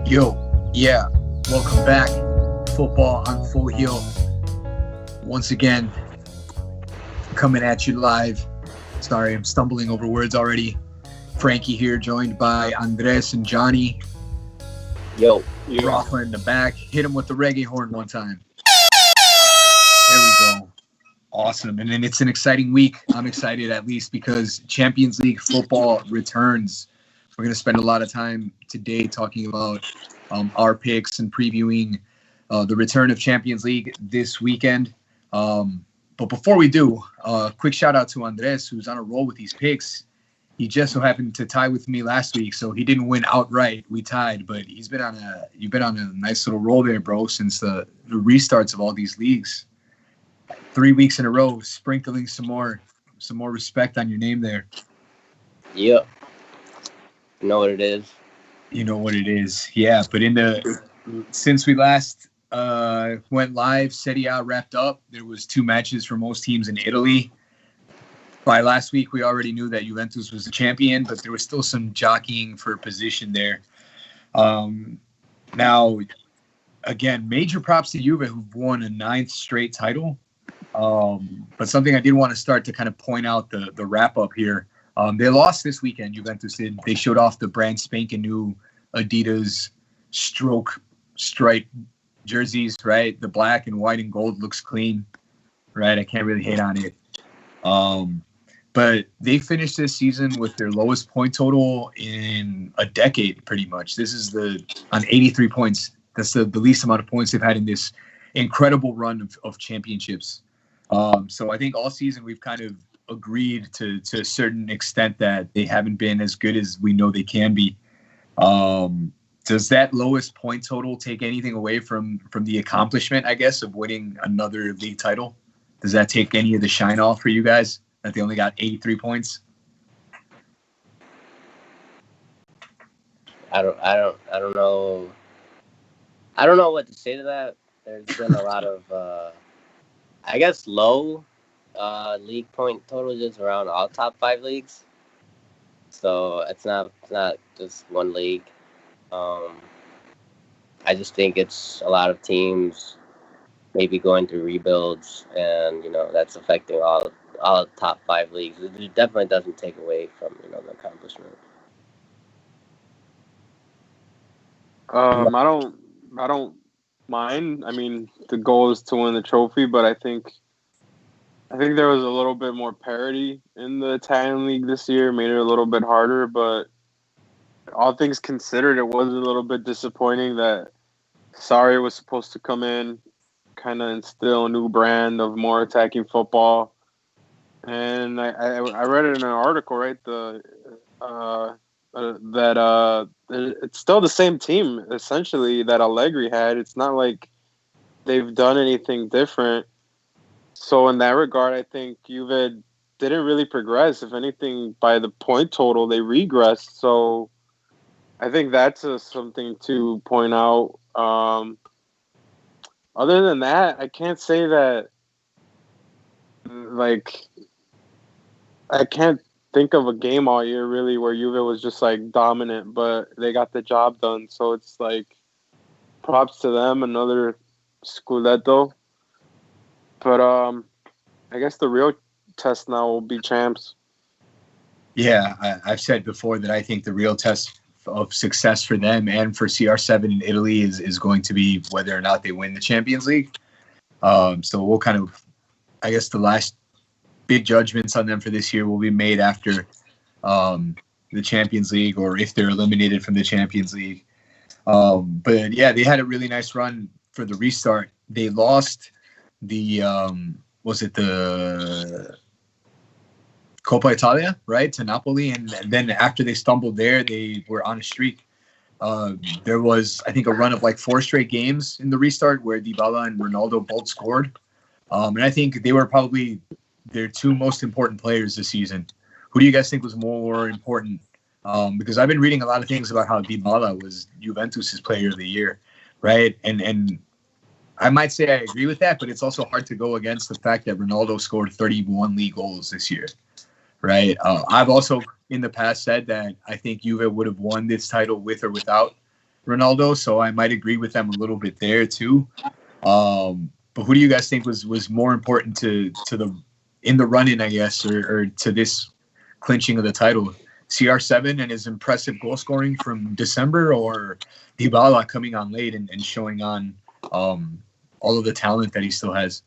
Yo, yeah, welcome back. Football on Full Heel. Once again, coming at you live. Sorry, I'm stumbling over words already. Frankie here, joined by Andres and Johnny. Yo. Rafa in the back. Hit him with the reggae horn one time. There we go. Awesome. And then it's an exciting week. I'm excited at least because Champions League football returns. We're going to spend a lot of time today talking about our picks and previewing the return of Champions League this weekend. But before we do, quick shout out to Andres, who's on a roll with these picks. He just so happened to tie with me last week, so he didn't win outright. We tied, but you've been on a nice little roll there, bro, since the restarts of all these leagues. 3 weeks in a row, sprinkling some more respect on your name there. Yep. You know what it is. You know what it is. Yeah, but since we last went live, Serie A wrapped up. There was 2 matches for most teams in Italy. By last week, we already knew that Juventus was the champion, but there was still some jockeying for position there. Now, again, major props to Juve, who've won a 9th straight title. But something I did want to start to kind of point out the wrap-up here. They lost this weekend, Juventus did. They showed off the brand spanking new Adidas stripe jerseys, right? The black and white and gold looks clean, right? I can't really hate on it. But they finished this season with their lowest point total in a decade, pretty much. This is on 83 points. That's the least amount of points they've had in this incredible run of championships. So I think all season we've kind of agreed to a certain extent that they haven't been as good as we know they can be. Does that lowest point total take anything away from the accomplishment, I guess, of winning another league title? Does that take any of the shine off for you guys that they only got 83 points? I don't know. I don't know what to say to that. There's been a lot of, I guess, low league point totals around all top 5 leagues. So it's not just one league. I just think it's a lot of teams maybe going through rebuilds, and that's affecting all top 5 leagues. It definitely doesn't take away from the accomplishment. I don't mind. I mean, the goal is to win the trophy, but I think there was a little bit more parity in the Italian league this year, made it a little bit harder. But all things considered, it was a little bit disappointing that Sarri was supposed to come in, kind of instill a new brand of more attacking football. And I read it in an article, right? That it's still the same team essentially that Allegri had. It's not like they've done anything different. So in that regard, I think Juve didn't really progress. If anything, by the point total, they regressed. So I think that's something to point out. Other than that, I can't say that. I can't think of a game all year really where Juve was just dominant, but they got the job done. So it's props to them, another Scudetto. But I guess the real test now will be champs. Yeah, I've said before that I think the real test of success for them and for CR7 in Italy is going to be whether or not they win the Champions League. So we'll kind of, I guess the last big judgments on them for this year will be made after the Champions League, or if they're eliminated from the Champions League. But yeah, they had a really nice run for the restart. They lost the Coppa Italia, right, to Napoli, and then after they stumbled there, they were on a streak. There was, I think, a run of 4 straight games in the restart where Dybala and Ronaldo both scored. And I think they were probably their 2 most important players this season. Who do you guys think was more important? Because I've been reading a lot of things about how Dybala was Juventus' player of the year, right? And I might say I agree with that, but it's also hard to go against the fact that Ronaldo scored 31 league goals this year, right? I've also in the past said that I think Juve would have won this title with or without Ronaldo, so I might agree with them a little bit there too. But who do you guys think was more important to the in the run-in, I guess, or to this clinching of the title? CR7 and his impressive goal scoring from December, or Dybala coming on late and showing on all of the talent that he still has?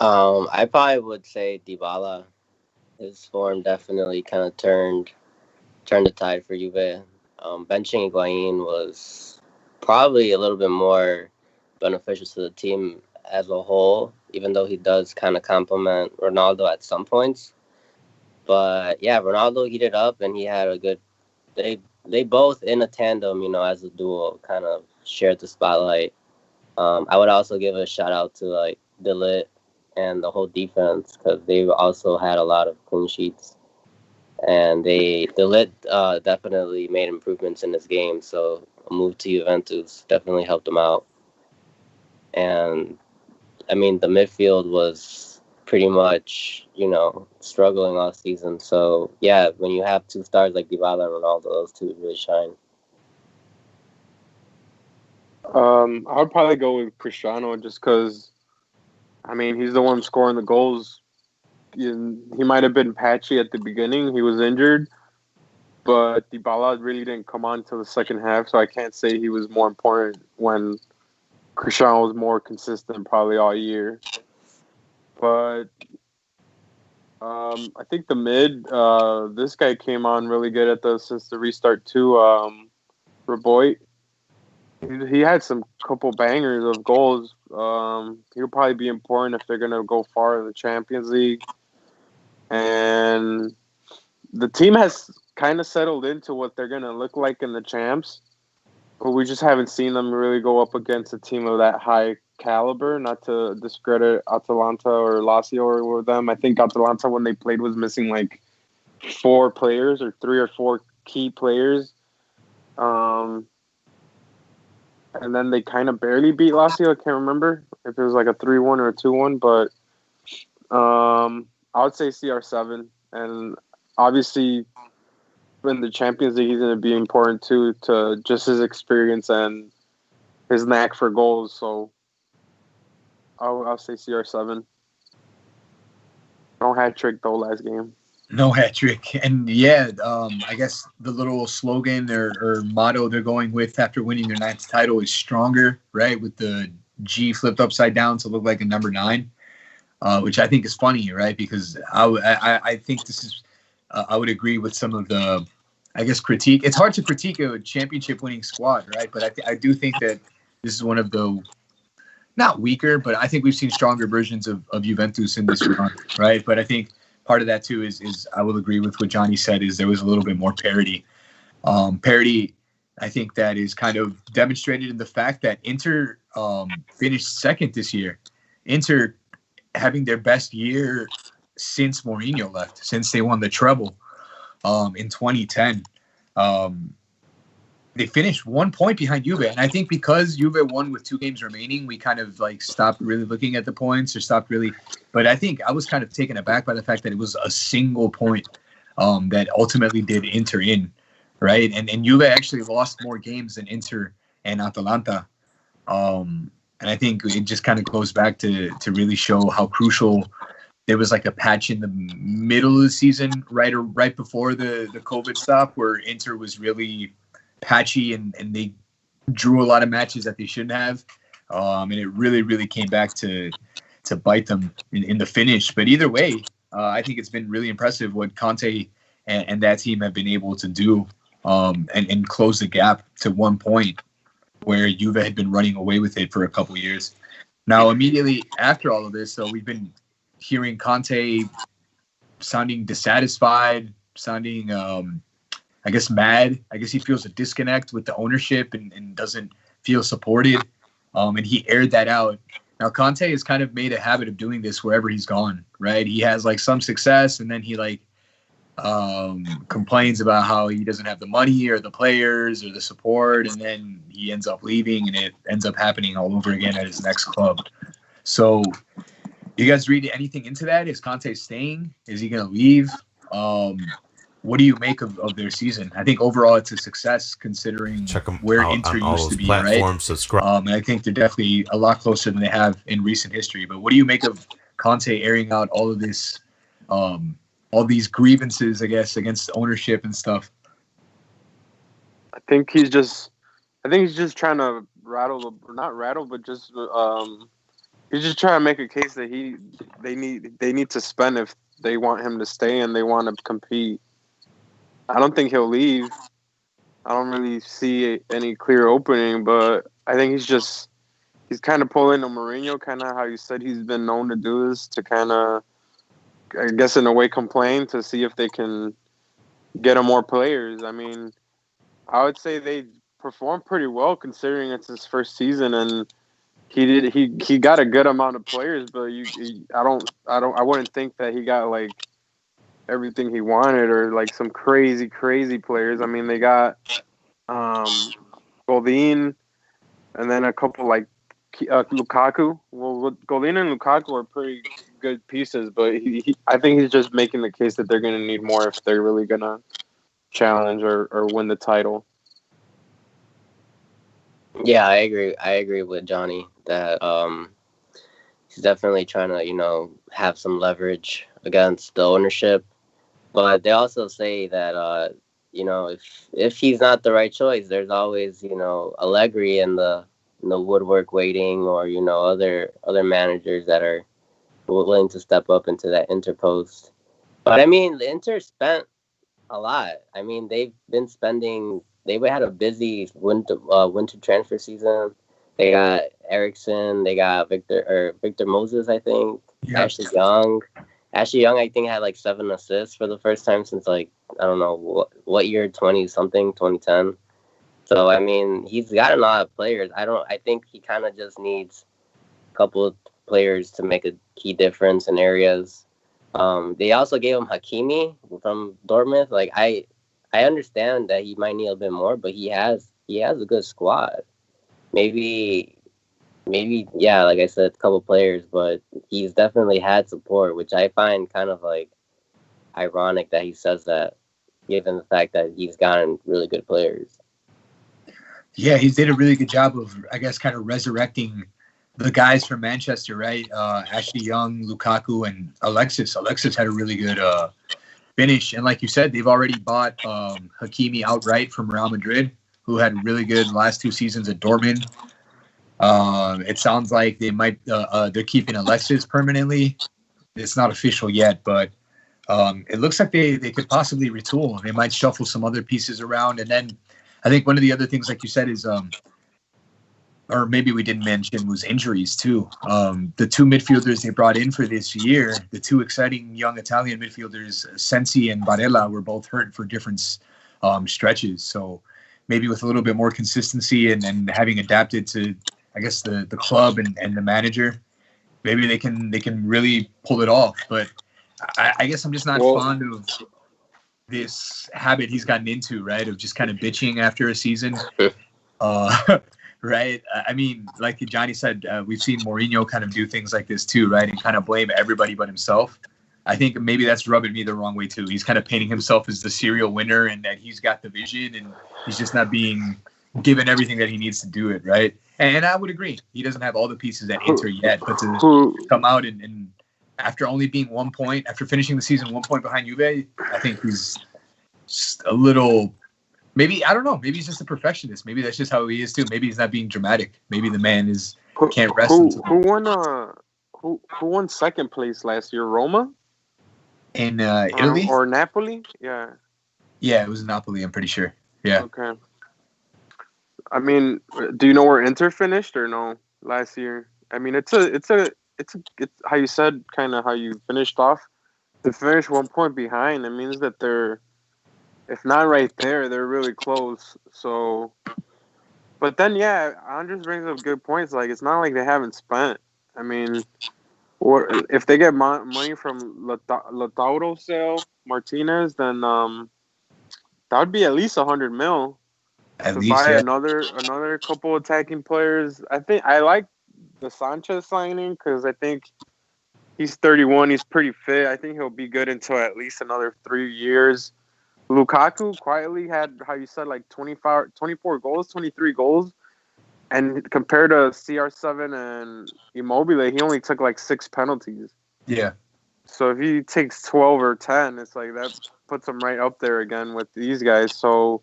I probably would say Dybala. His form definitely kind of turned the tide for Juve. Benching Higuain was probably a little bit more beneficial to the team as a whole, even though he does kind of complement Ronaldo at some points. But yeah, Ronaldo heated up, and he had a good. They both in a tandem, as a duo, kind of shared the spotlight. I would also give a shout out to like De Ligt and the whole defense, because they've also had a lot of clean sheets, and De Ligt definitely made improvements in this game. So a move to Juventus definitely helped them out. And I mean, the midfield was pretty much, struggling all season. So, yeah, when you have two stars like Dybala and Ronaldo, those two really shine. I would probably go with Cristiano just because, I mean, he's the one scoring the goals. He might have been patchy at the beginning. He was injured. But Dybala really didn't come on until the second half, so I can't say he was more important when Cristiano was more consistent probably all year. But I think the mid, this guy came on really good since the restart too. Raboy, he had some couple bangers of goals. He'll probably be important if they're gonna go far in the Champions League. And the team has kind of settled into what they're gonna look like in the champs, but we just haven't seen them really go up against a team of that high caliber. Not to discredit Atalanta or Lazio or them. I think Atalanta, when they played, was missing like 4 players or 3 or 4 key players. And then they kind of barely beat Lazio. I can't remember if it was like a 3-1 or a 2-1, but I would say CR7. And obviously, in the Champions League, he's going to be important too, to just his experience and his knack for goals. So I'll say CR7. No hat trick though last game. No hat trick. And yeah, I guess the little slogan or motto they're going with after winning their 9th title is stronger, right? With the G flipped upside down to look like a number 9, which I think is funny, right? Because I think this is, I would agree with some of the, I guess, critique. It's hard to critique a championship winning squad, right? But I do think that this is one of the, not weaker, but I think we've seen stronger versions of Juventus in this run, right? But I think part of that too is I will agree with what Johnny said, is there was a little bit more parity. Parity, I think that is kind of demonstrated in the fact that Inter finished 2nd this year. Inter having their best year since Mourinho left, since they won the treble in 2010. They finished 1 point behind Juve. And I think because Juve won with 2 games remaining, we kind of like stopped really looking at the points, or stopped really. But I think I was kind of taken aback by the fact that it was a single point that ultimately did Inter in, right? And Juve actually lost more games than Inter and Atalanta. And I think it just kind of goes back to really show how crucial. There was like a patch in the middle of the season, right before the COVID stop, where Inter was really patchy and they drew a lot of matches that they shouldn't have. And it really, really came back to bite them in the finish. But either way, I think it's been really impressive what Conte and that team have been able to do and close the gap to 1 point where Juve had been running away with it for a couple years. Now, immediately after all of this, so we've been hearing Conte sounding dissatisfied, sounding, I guess, mad. I guess he feels a disconnect with the ownership and doesn't feel supported. And he aired that out. Now, Conte has kind of made a habit of doing this wherever he's gone, right? He has like some success, and then he complains about how he doesn't have the money or the players or the support, and then he ends up leaving, and it ends up happening all over again at his next club. So you guys read anything into that? Is Conte staying? Is he going to leave? what do you make of their season? I think overall it's a success considering Check them where out Inter on all used to those be, platforms. right? Subscribe. And I think they're definitely a lot closer than they have in recent history. But what do you make of Conte airing out all of this, all these grievances, I guess, against ownership and stuff? I think he's just trying to not rattle, but just he's just trying to make a case that they need to spend if they want him to stay and they want to compete. I don't think he'll leave. I don't really see any clear opening, but I think he's kind of pulling a Mourinho, kind of how you said he's been known to do this, to kind of, I guess in a way, complain to see if they can get him more players. I mean, I would say they performed pretty well considering it's his first season, and he got a good amount of players, but I wouldn't think that he got like everything he wanted or like some crazy players. I mean, they got Goldin and then a couple like Lukaku. Well, Goldin and Lukaku are pretty good pieces, but I think he's just making the case that they're going to need more if they're really going to challenge or win the title. Yeah, I agree. I agree with Johnny that he's definitely trying to, have some leverage against the ownership. But they also say that, if he's not the right choice, there's always, Allegri in the woodwork waiting, or other managers that are willing to step up into that Inter post. But I mean, the Inter spent a lot. I mean, they've been spending. They had a busy winter transfer season. They got Eriksson. They got Victor Moses, I think. Yeah. Ashley Young, I think, had like 7 assists for the first time since like, I don't know what year, 2010. So I mean, he's got a lot of players. I think he kind of just needs a couple of players to make a key difference in areas. They also gave him Hakimi from Dortmund. Like I understand that he might need a bit more, but he has a good squad. Maybe, yeah, like I said, a couple players, but he's definitely had support, which I find kind of like ironic that he says that, given the fact that he's gotten really good players. Yeah, he did a really good job of, I guess, kind of resurrecting the guys from Manchester, right? Ashley Young, Lukaku, and Alexis. Alexis had a really good finish. And like you said, they've already bought Hakimi outright from Real Madrid, who had really good last 2 seasons at Dortmund. It sounds like they might they're keeping Alexis permanently. It's not official yet, but it looks like they could possibly retool. They might shuffle some other pieces around. And then I think one of the other things, like you said, is or maybe we didn't mention, was injuries too. The 2 midfielders they brought in for this year, the 2 exciting young Italian midfielders, Sensi and Barella, were both hurt for different stretches. So maybe with a little bit more consistency and having adapted to, I guess, the club and the manager, maybe they can really pull it off. But I guess I'm just not fond of this habit he's gotten into, right, of just kind of bitching after a season. Right? I mean, like Johnny said, we've seen Mourinho kind of do things like this too, right, and kind of blame everybody but himself. I think maybe that's rubbing me the wrong way too. He's kind of painting himself as the serial winner and that he's got the vision and he's just not being given everything that he needs to do it, right? And I would agree. He doesn't have all the pieces at Inter yet, but to come out and after only being 1 point, after finishing the season 1 point behind Juve, I think he's just a little, maybe, I don't know, maybe he's just a perfectionist. Maybe that's just how he is too. Maybe he's not being dramatic. Maybe the man can't rest. Who won second place last year? Roma? In Italy? Or Napoli? Yeah. Yeah, it was Napoli, I'm pretty sure. Yeah. Okay. I mean, do you know where Inter finished or no last year? I mean, it's how you said, kind of how you finished off. To finish 1 point behind, it means that they're, if not right there, they're really close. So, but then, yeah, Andres brings up good points. Like, it's not like they haven't spent. I mean, if they get money from Lautaro sale, Martinez, then that would be at least 100 mil. At to least, buy yeah. another couple attacking players. I think I like the Sanchez signing because I think he's 31. He's pretty fit. I think he'll be good until at least another 3 years. Lukaku quietly had, how you said, like 24 goals, 23 goals. And compared to CR7 and Immobile, he only took like 6 penalties. Yeah. So if he takes 12 or 10, it's like that puts him right up there again with these guys. So,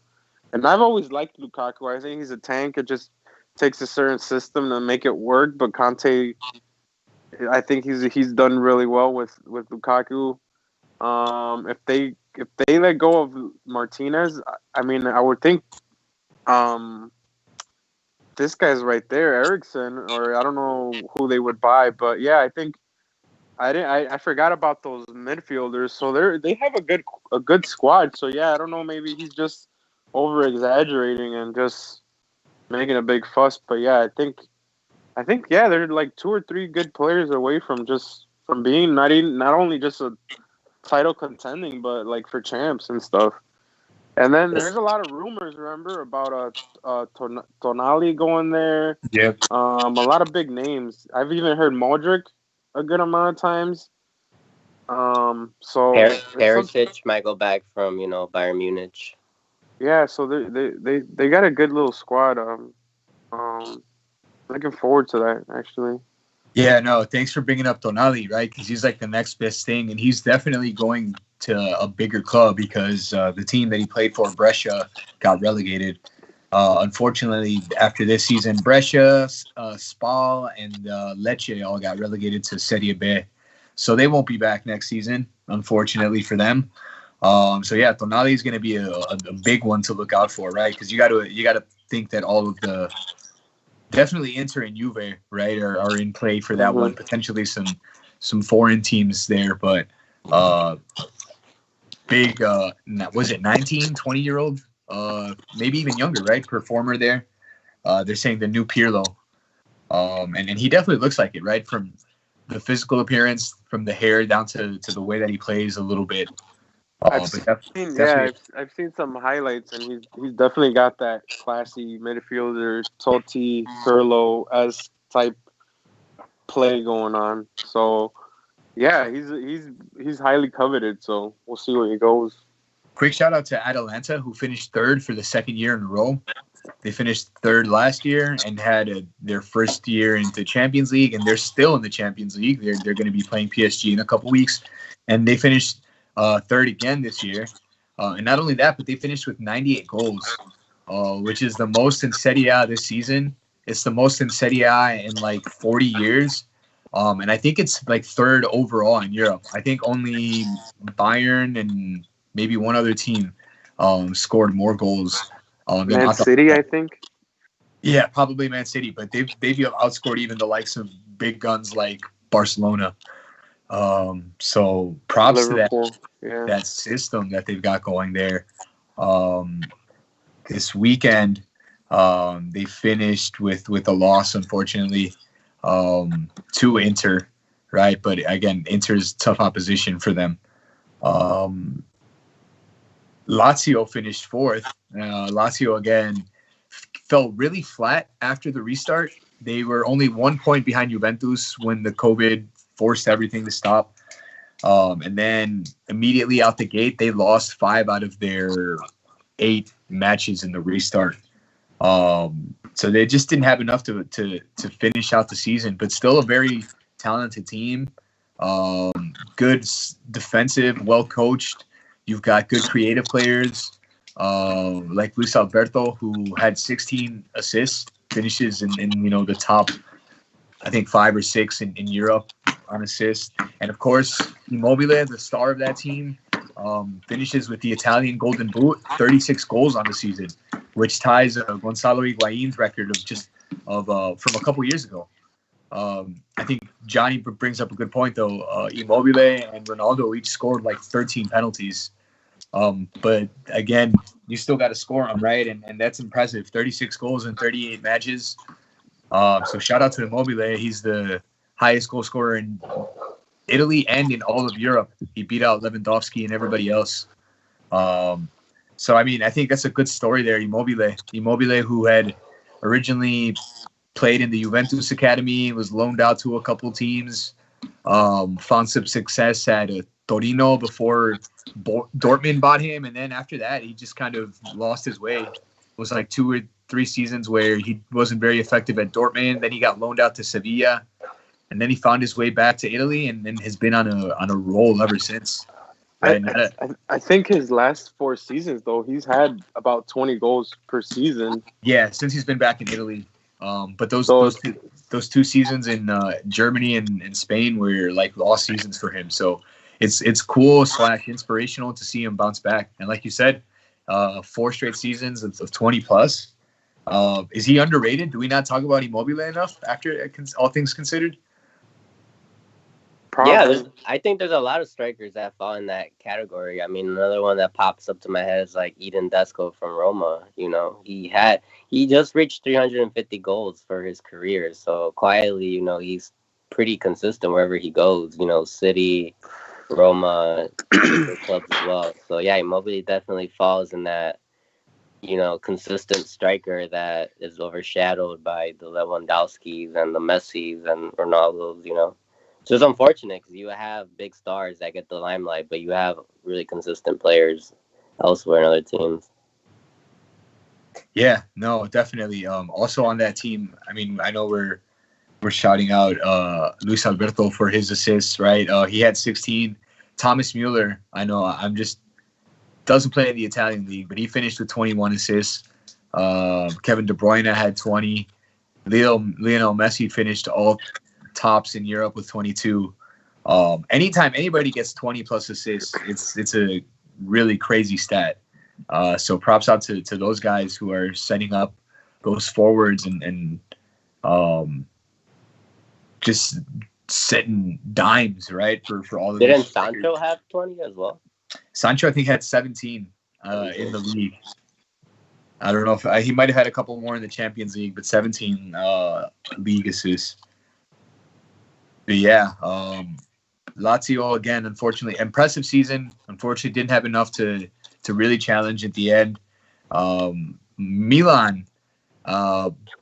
and I've always liked Lukaku. I think he's a tank. It just takes a certain system to make it work. But Conte, I think he's done really well with Lukaku. If they let go of Martinez, I mean, I would think this guy's right there, Ericsson, or I don't know who they would buy, but yeah, I think I forgot about those midfielders. So they have a good squad. So yeah, I don't know, maybe he's just over exaggerating and just making a big fuss. But yeah, I think yeah, they're like 2 or 3 good players away from being not only just a title contending, but like for champs and stuff. And then there's a lot of rumors, remember, about Tonali going there. Yeah. A lot of big names. I've even heard Modric a good amount of times. So Perisic might go back from Bayern Munich. Yeah, so they got a good little squad. Looking forward to that, actually. Yeah, no, thanks for bringing up Tonali, right? Because he's like the next best thing, and he's definitely going to a bigger club because the team that he played for, Brescia, got relegated. Unfortunately, after this season, Brescia, Spal, and Lecce all got relegated to Serie B. So they won't be back next season, unfortunately for them. So yeah, Tonali is going to be a big one to look out for, right? Because you got to think that all of the definitely Inter and Juve, right, are in play for that one. Potentially some foreign teams there, but big, was it 19, 20-year-old, maybe even younger, right, performer there. They're saying the new Pirlo. And he definitely looks like it, right, from the physical appearance, from the hair down to the way that he plays a little bit. I've seen some highlights, and he's definitely got that classy midfielder, Totti, Pirlo as type play going on. So yeah, he's highly coveted. So we'll see where he goes. Quick shout out to Atalanta, who finished third for the second year in a row. They finished third last year and had their first year into Champions League, and they're still in the Champions League. They're going to be playing PSG in a couple weeks, and they finished third again this year. And not only that, but they finished with 98 goals, which is the most in Serie A this season. It's the most in Serie A in like 40 years. And I think it's like third overall in Europe. I think only Bayern and maybe one other team scored more goals. Man City, I think. Yeah, probably Man City, but they've outscored even the likes of big guns like Barcelona. So props Liverpool, to that system that they've got going there. This weekend, they finished with a loss, unfortunately, to Inter, right? But again, Inter's tough opposition for them. Lazio finished fourth. Lazio, again, fell really flat after the restart. They were only 1 point behind Juventus when the COVID forced everything to stop. And then immediately out the gate, they lost 5 out of their 8 matches in the restart. So they just didn't have enough to finish out the season, but still a very talented team. Good defensive, well coached. You've got good creative players like Luis Alberto, who had 16 assists, finishes in the top, I think 5 or 6 in Europe on assists. And of course, Immobile, the star of that team, finishes with the Italian Golden Boot, 36 goals on the season, which ties Gonzalo Higuain's record from a couple years ago. I think Johnny brings up a good point, though. Immobile and Ronaldo each scored like 13 penalties. But again, you still got to score them, right? And that's impressive. 36 goals in 38 matches. So shout out to Immobile. He's the highest goal scorer in Italy and in all of Europe. He beat out Lewandowski and everybody else. So, I mean, I think that's a good story there. Immobile, who had originally played in the Juventus Academy, was loaned out to a couple teams, found some success at Torino before Dortmund bought him, and then after that, he just kind of lost his way. It was like 2 or 3 seasons where he wasn't very effective at Dortmund. Then he got loaned out to Sevilla, and then he found his way back to Italy, and has been on a roll ever since. Right? I think his last 4 seasons, though, he's had about 20 goals per season. Yeah, since he's been back in Italy. But those 2 seasons in Germany and Spain were like lost seasons for him. So it's cool / inspirational to see him bounce back. And like you said, 4 straight seasons of 20 plus. Is he underrated? Do we not talk about Immobile enough after all things considered? Probably. Yeah, I think there's a lot of strikers that fall in that category. I mean, another one that pops up to my head is like Eden Desco from Roma. You know, he just reached 350 goals for his career. So quietly, you know, he's pretty consistent wherever he goes. You know, City, Roma, other clubs as well. So yeah, Immobile definitely falls in that, you know, consistent striker that is overshadowed by the Lewandowskis and the Messis and Ronaldos. You know. So it's unfortunate because you have big stars that get the limelight, but you have really consistent players elsewhere in other teams. Yeah, no, definitely. Also on that team, I mean, I know we're shouting out Luis Alberto for his assists, right? He had 16. Thomas Mueller, I know, doesn't play in the Italian league, but he finished with 21 assists. Kevin De Bruyne had 20. Lionel Messi finished all tops in Europe with 22. Anytime anybody gets 20 plus assists, it's a really crazy stat. So props out to those guys who are setting up those forwards and just setting dimes, right? For all of these. Didn't Sancho have 20 as well? Sancho, I think, had 17 in the league. I don't know if he might have had a couple more in the Champions League, but 17 league assists. But yeah, Lazio again, unfortunately, impressive season. Unfortunately, didn't have enough to really challenge at the end. Milan,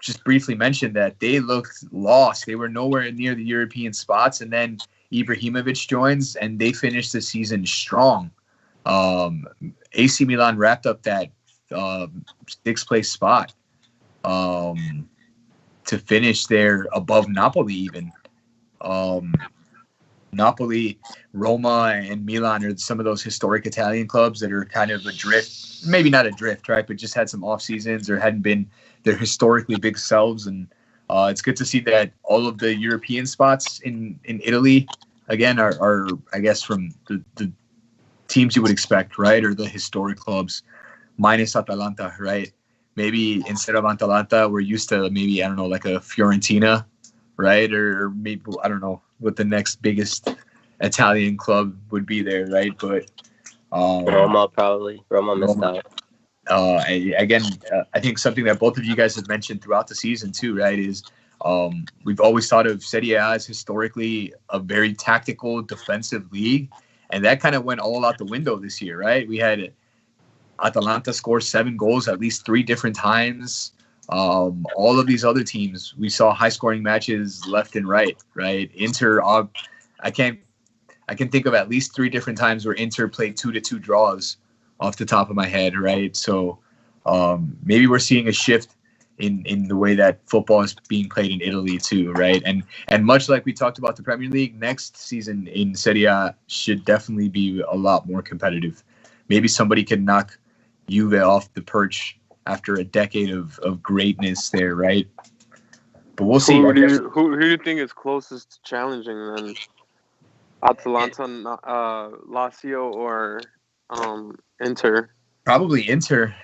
just briefly mentioned that they looked lost. They were nowhere near the European spots, and then Ibrahimovic joins, and they finished the season strong. AC Milan wrapped up that 6th place spot to finish there above Napoli even. Napoli, Roma, and Milan are some of those historic Italian clubs that are kind of adrift. Maybe not adrift, right? But just had some off seasons or hadn't been their historically big selves. And it's good to see that all of the European spots in Italy, again, are I guess, from the teams you would expect, right? Or the historic clubs, minus Atalanta, right? Maybe instead of Atalanta, we're used to maybe, I don't know, like a Fiorentina, right? Or maybe, I don't know what the next biggest Italian club would be there, right? But Roma probably. Roma missed out. I think something that both of you guys have mentioned throughout the season too, right, is we've always thought of Serie A as historically a very tactical defensive league, and that kind of went all out the window this year, right? We had Atalanta score 7 goals at least 3 different times. All of these other teams, we saw high-scoring matches left and right. Inter, I can think of at least 3 different times where Inter played 2-2 draws off the top of my head, right? So maybe we're seeing a shift in the way that football is being played in Italy too, right? And much like we talked about the Premier League, next season in Serie A should definitely be a lot more competitive. Maybe somebody can knock Juve off the perch after a decade of greatness there, right? But we'll see. Who do you think is closest to challenging then? Atalanta, Lazio, or Inter? Probably Inter,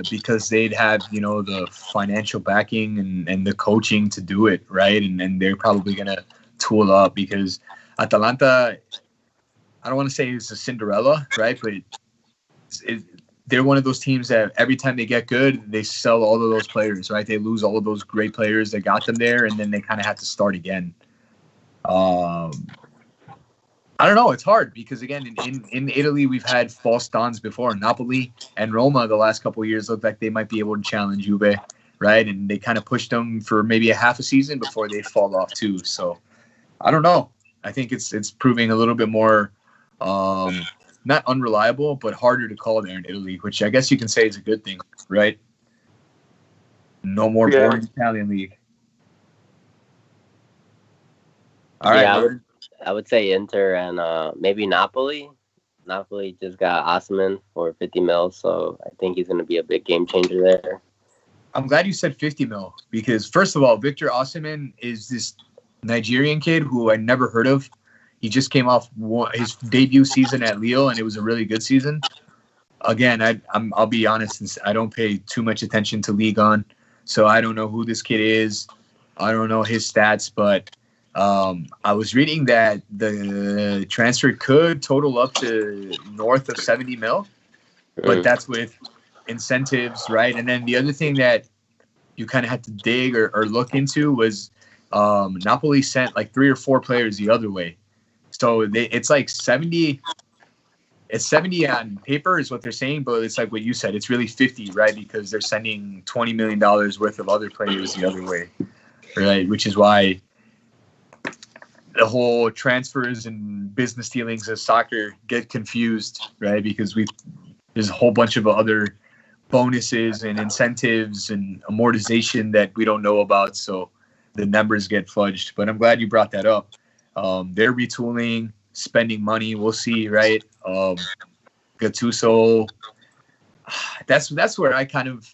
because they'd have, the financial backing and the coaching to do it, right? And they're probably going to tool up, because Atalanta, I don't want to say it's a Cinderella, right? But they're one of those teams that every time they get good, they sell all of those players, right? They lose all of those great players that got them there, and then they kind of have to start again. I don't know. It's hard because, again, in Italy, we've had false dawns before. Napoli and Roma the last couple of years looked like they might be able to challenge Juve, right? And they kind of pushed them for maybe a half a season before they fall off too. So I don't know. I think it's proving a little bit more Not unreliable, but harder to call there in Italy, which I guess you can say is a good thing, right? No more boring Italian league. All right, I would say Inter and maybe Napoli. Napoli just got Osimhen for 50 mil, so I think he's going to be a big game changer there. I'm glad you said 50 mil because, first of all, Victor Osimhen is this Nigerian kid who I never heard of. He just came off his debut season at Lille, and it was a really good season. Again, I'll be honest, I don't pay too much attention to Ligue 1, so I don't know who this kid is. I don't know his stats, but I was reading that the transfer could total up to north of 70 mil, but that's with incentives, right? And then the other thing that you kind of had to dig or look into was Napoli sent like 3 or 4 players the other way. So it's like 70. It's 70 on paper is what they're saying, but it's like what you said. It's really 50, right? Because they're sending $20 million worth of other players the other way, right? Which is why the whole transfers and business dealings of soccer get confused, right? Because there's a whole bunch of other bonuses and incentives and amortization that we don't know about, so the numbers get fudged. But I'm glad you brought that up. They're retooling, spending money. We'll see, right? Gattuso. That's where I kind of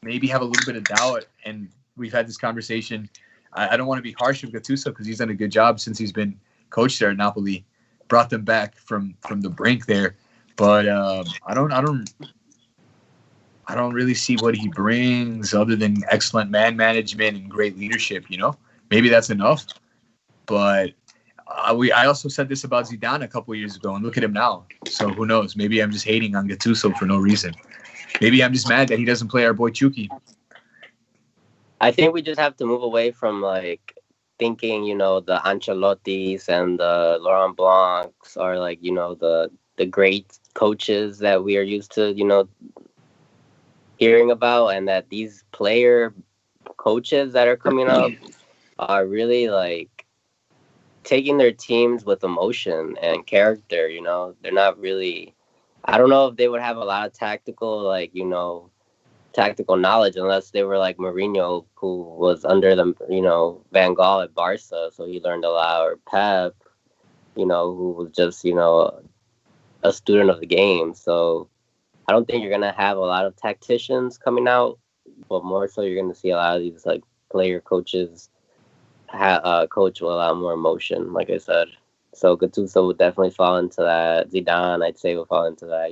maybe have a little bit of doubt, and we've had this conversation. I don't want to be harsh with Gattuso because he's done a good job since he's been coach there at Napoli, brought them back from the brink there. But I don't really see what he brings other than excellent man management and great leadership. Maybe that's enough. But I also said this about Zidane a couple of years ago, and look at him now. So who knows? Maybe I'm just hating on Gattuso for no reason. Maybe I'm just mad that he doesn't play our boy Chucky. I think we just have to move away from thinking, the Ancelottis and the Laurent Blancs are the great coaches that we are used to, hearing about, and that these player coaches that are coming up are really taking their teams with emotion and character. They're not really, I don't know if they would have a lot of tactical knowledge unless they were like Mourinho, who was under them, Van Gaal at Barca, so he learned a lot, or Pep, who was just, a student of the game. So I don't think you're going to have a lot of tacticians coming out, but more so you're going to see a lot of these player coaches coach with a lot more emotion, like I said. So Gattuso would definitely fall into that. Zidane, I'd say, would fall into that,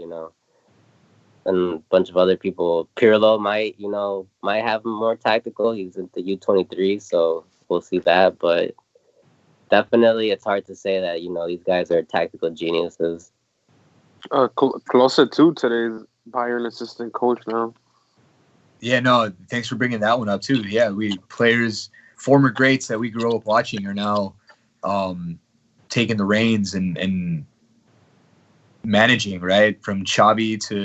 and a bunch of other people. Pirlo might have more tactical. He's in the U23, so we'll see that. But definitely, it's hard to say that these guys are tactical geniuses. Closer to today's Bayern assistant coach now. Yeah, no, thanks for bringing that one up too. Yeah, former greats that we grew up watching are now taking the reins and managing, right? From Xavi to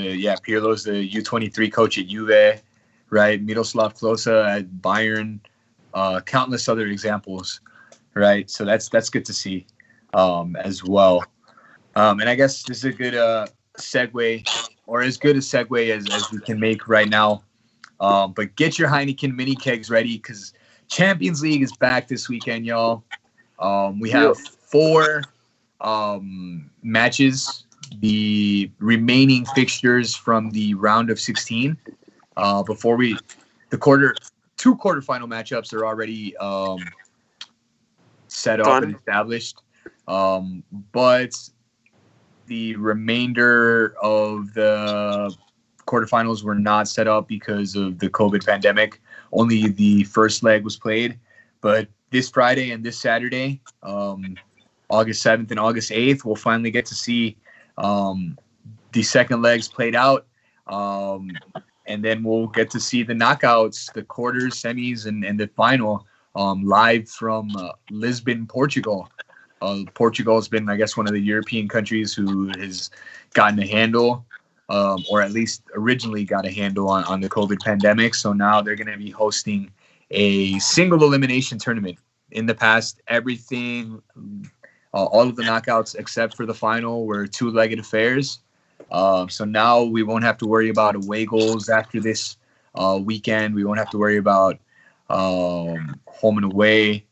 Pirlo's the U23 coach at Juve, right? Miroslav Klose at Bayern, countless other examples, right? So that's good to see as well. And I guess this is a good segue, or as good a segue as we can make right now. But get your Heineken mini kegs ready because Champions League is back this weekend, y'all. We have 4 matches, the remaining fixtures from the round of 16. Before two quarterfinal matchups are already set up and established. But the remainder of the quarterfinals were not set up because of the COVID pandemic. Only the first leg was played. But this Friday and this Saturday, August 7th and August 8th, we'll finally get to see the second legs played out. And then we'll get to see the knockouts, the quarters, semis, and the final live from Lisbon, Portugal. Portugal has been, I guess, one of the European countries who has gotten a handle, or at least originally got a handle on the COVID pandemic. So now they're going to be hosting a single elimination tournament. In the past, everything All of the knockouts except for the final were two-legged affairs. So now we won't have to worry about away goals after this weekend. We won't have to worry about home and away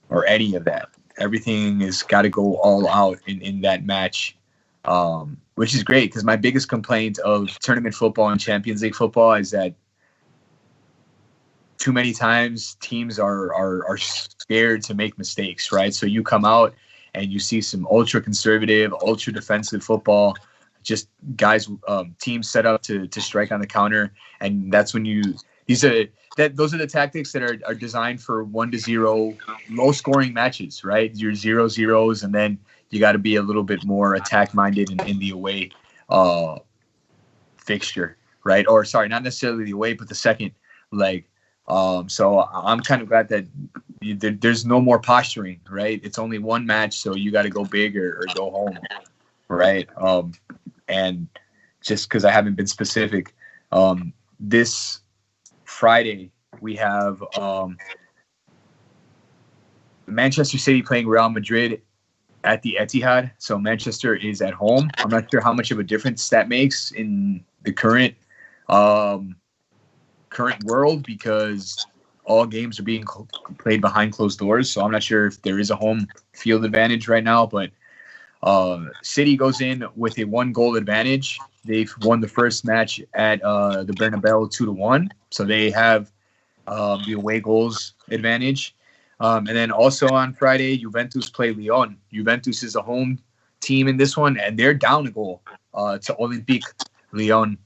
or any of that. Everything has got to go all out in that match, which is great because my biggest complaint of tournament football and Champions League football is that too many times teams are scared to make mistakes, right? So you come out and you see some ultra conservative, ultra defensive football, just guys, teams set up to strike on the counter, and that's when those are the tactics that are designed for 1-0 low scoring matches, right? Your 0-0s, and then you got to be a little bit more attack minded in the away fixture, right? Or sorry, not necessarily the away, but the second leg. So I'm kind of glad that there's no more posturing, right? It's only one match, so you got to go big or go home, right? And just because I haven't been specific, this Friday we have Manchester City playing Real Madrid at the Etihad. So Manchester is at home. I'm not sure how much of a difference that makes in the current world because all games are being played behind closed doors. So I'm not sure if there is a home field advantage right now, but City goes in with a 1-goal advantage. They've won the first match at the Bernabeu 2-1. So they have the away goals advantage. And then also on Friday, Juventus play Lyon. Juventus is a home team in this one, and they're down a goal to Olympique Lyon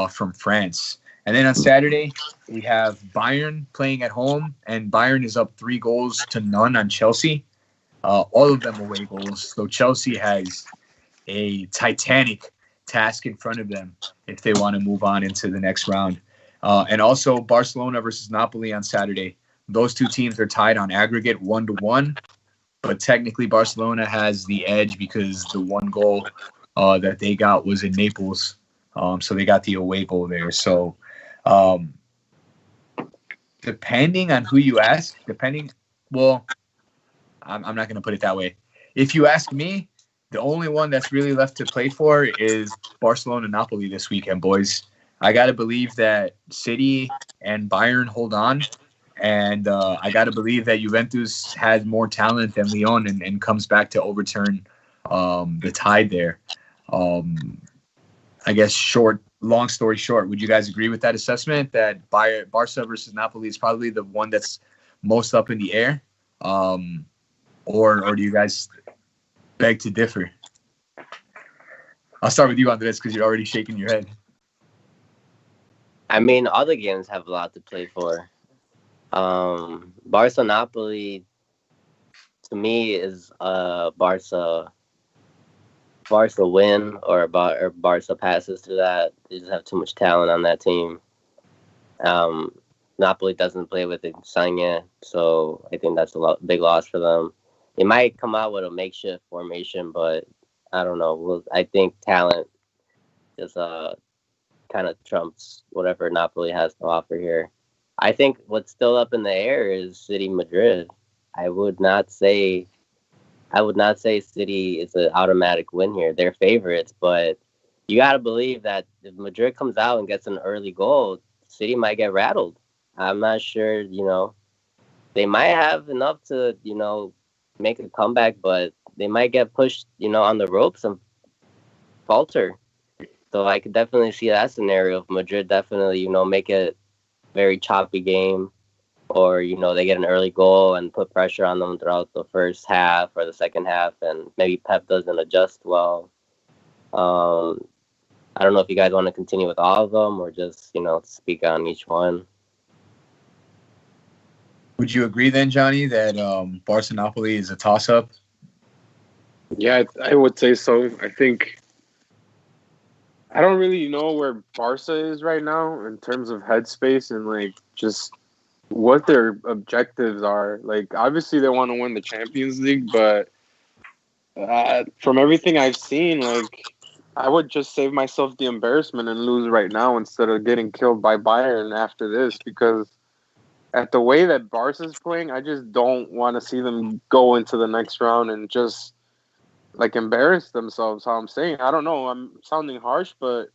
from France. And then on Saturday, we have Bayern playing at home, and Bayern is up 3-0 on Chelsea. All of them away goals. So Chelsea has a titanic task in front of them if they want to move on into the next round. And also Barcelona versus Napoli on Saturday. Those two teams are tied on aggregate 1-1, but technically Barcelona has the edge because the 1 goal that they got was in Naples. So they got the away goal there. So depending on who you ask, I'm not going to put it that way. If you ask me, the only one that's really left to play for is Barcelona-Napoli this weekend, boys. I got to believe that City and Bayern hold on, and I got to believe that Juventus has more talent than Lyon and comes back to overturn the tide there. I guess long story short, would you guys agree with that assessment that Barca versus Napoli is probably the one that's most up in the air? Or do you guys beg to differ? I'll start with you, Andres, because you're already shaking your head. I mean, all the games have a lot to play for. Barca Napoli, to me, is a Barca win or Barca passes through that. They just have too much talent on that team. Napoli doesn't play with Insigne, so I think that's a big loss for them. They might come out with a makeshift formation, but I don't know. I think talent just kind of trumps whatever Napoli has to offer here. I think what's still up in the air is City Madrid. I would not say City is an automatic win here. They're favorites, but you got to believe that if Madrid comes out and gets an early goal, City might get rattled. I'm not sure, they might have enough to, make a comeback, but they might get pushed, on the ropes and falter. So I could definitely see that scenario if Madrid definitely, make it very choppy game, or, they get an early goal and put pressure on them throughout the first half or the second half, and maybe Pep doesn't adjust well. I don't know if you guys want to continue with all of them or just, speak on each one. Would you agree then, Johnny, that Barca Napoli is a toss-up? Yeah, I would say so. I think I don't really know where Barca is right now in terms of headspace and just what their objectives are. Obviously they want to win the Champions League, but from everything I've seen, I would just save myself the embarrassment and lose right now instead of getting killed by Bayern after this, because at the way that Barca's playing, I just don't want to see them go into the next round and just like embarrass themselves. How I'm saying, I don't know. I'm sounding harsh, but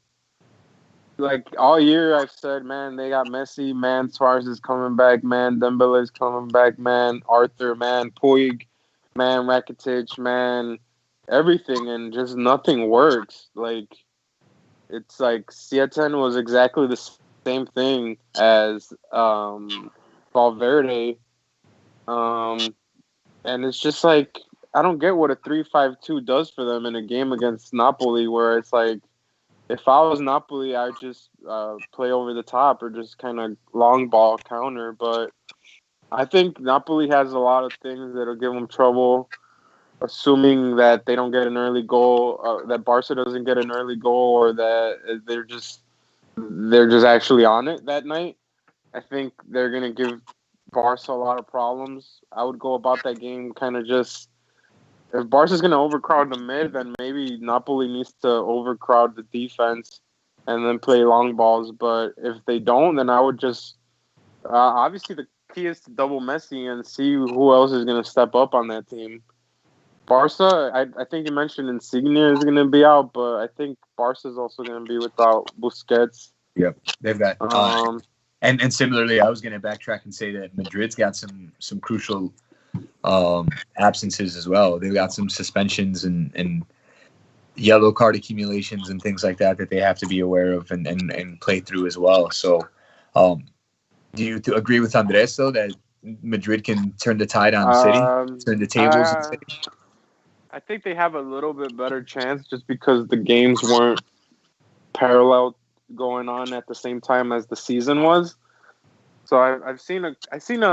like all year I've said, man, they got Messi, man, Suarez is coming back, man, Dembele is coming back, man, Arthur, man, Puig, man, Rakitic, man, everything, and just nothing works. Like it's like Sieten was exactly the same thing as Valverde, and it's just like I don't get what a 3-5-2 does for them in a game against Napoli, where it's like, if I was Napoli, I'd just play over the top or just kind of long ball counter. But I think Napoli has a lot of things that'll give them trouble, assuming that they don't get an early goal, that Barca doesn't get an early goal, or that they're just actually on it that night. I think they're going to give Barca a lot of problems. I would go about that game kind of just, if Barca's going to overcrowd the mid, then maybe Napoli needs to overcrowd the defense and then play long balls. But if they don't, then I would just obviously the key is to double Messi and see who else is going to step up on that team. Barca, I think you mentioned Insigne is going to be out, but I think Barca is also going to be without Busquets. Yep, they've got. And similarly, I was going to backtrack and say that Madrid's got some crucial absences as well. They've got some suspensions and yellow card accumulations and things like that they have to be aware of and play through as well. So, do you agree with Andres though that Madrid can turn the tide on City, turn the tables? I think they have a little bit better chance just because the games weren't parallel going on at the same time as the season was. So I've seen a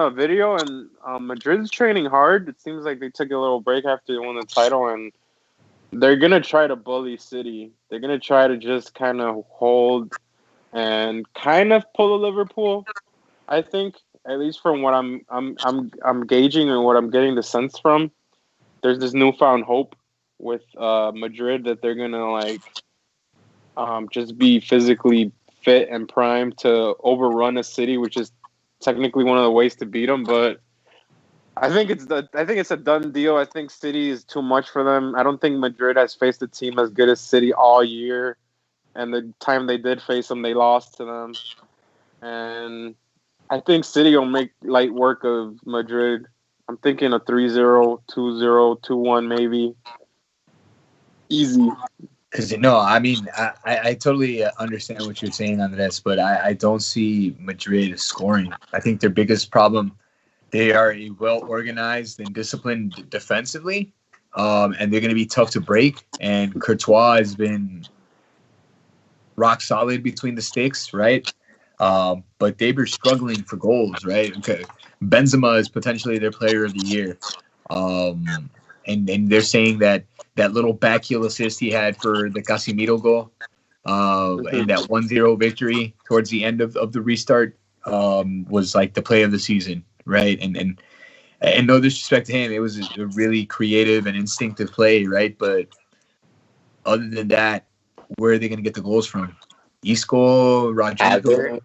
video, and Madrid's training hard. It seems like they took a little break after they won the title, and they're gonna try to bully City. They're gonna try to just kind of hold and kind of pull a Liverpool. I think, at least from what I'm gauging and what I'm getting the sense from, there's this newfound hope with Madrid that they're gonna just be physically fit and primed to overrun a City, which is technically one of the ways to beat them. But I think it's a done deal. I think City is too much for them. I don't think Madrid has faced a team as good as City all year, and the time they did face them, they lost to them. And I think City will make light work of Madrid. I'm thinking a 3-0, 2-0, 2-1 maybe. Easy. Because I totally understand what you're saying on this, but I don't see Madrid scoring. I think their biggest problem, they are well organized and disciplined defensively, and they're going to be tough to break. And Courtois has been rock solid between the sticks, right? But they were struggling for goals, right? Okay. Benzema is potentially their player of the year. And they're saying that little back heel assist he had for the Casemiro goal and that 1-0 victory towards the end of the restart was like the play of the season, right? And no disrespect to him, it was a really creative and instinctive play, right? But other than that, where are they going to get the goals from? Isco, Rodrigo?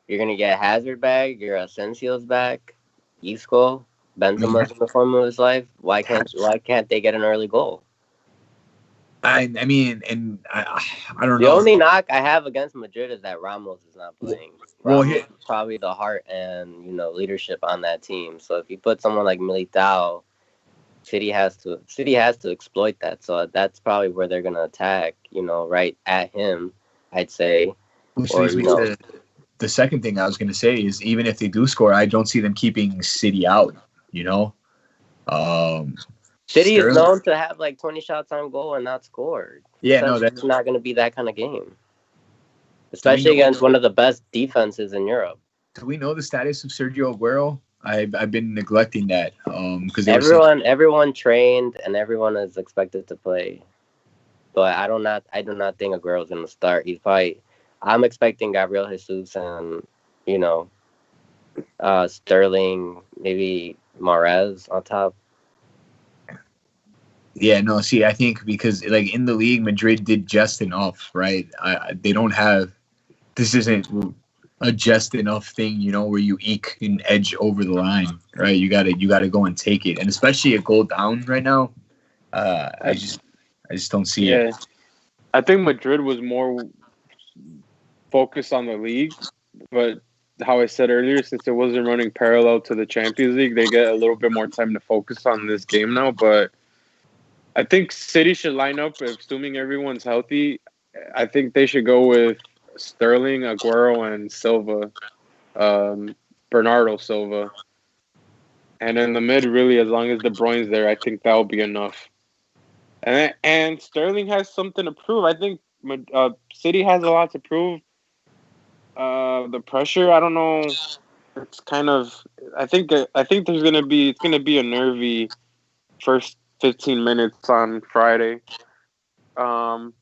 You're going to get Hazard back. Your Asensio's back. Isco. Benzema's in the form of his life. Why can't they get an early goal? I mean, and I don't know. The only knock I have against Madrid is that Ramos is not playing. Ramos is probably the heart and leadership on that team. So if you put someone like Militao, City has to exploit that. So that's probably where they're gonna attack. Right at him, I'd say. Which leads me to the second thing I was gonna say is, even if they do score, I don't see them keeping City out. City is known to have 20 shots on goal and not scored. Yeah, that's not going to be that kind of game, especially against one of the best defenses in Europe. Do we know the status of Sergio Aguero? I've been neglecting that because everyone trained and everyone is expected to play, but I do not think Aguero's going to start. I'm expecting Gabriel Jesus and Sterling, maybe Mahrez on top. Yeah, no, see, I think because in the league, Madrid did just enough, right? They don't have, this isn't a just enough thing, where you eke an edge over the line, right? You gotta go and take it, and especially a goal down right now. I just don't see Yeah, it. I think Madrid was more focused on the league, but how I said earlier, since it wasn't running parallel to the Champions League, they get a little bit more time to focus on this game now. But I think City should line up, assuming everyone's healthy. I think they should go with Sterling, Aguero, and Silva, Bernardo Silva. And in the mid, really, as long as De Bruyne's there, I think that will be enough. And Sterling has something to prove. I think City has a lot to prove. The pressure, I don't know. It's kind of. I think it's gonna be a nervy first 15 minutes on Friday. Um,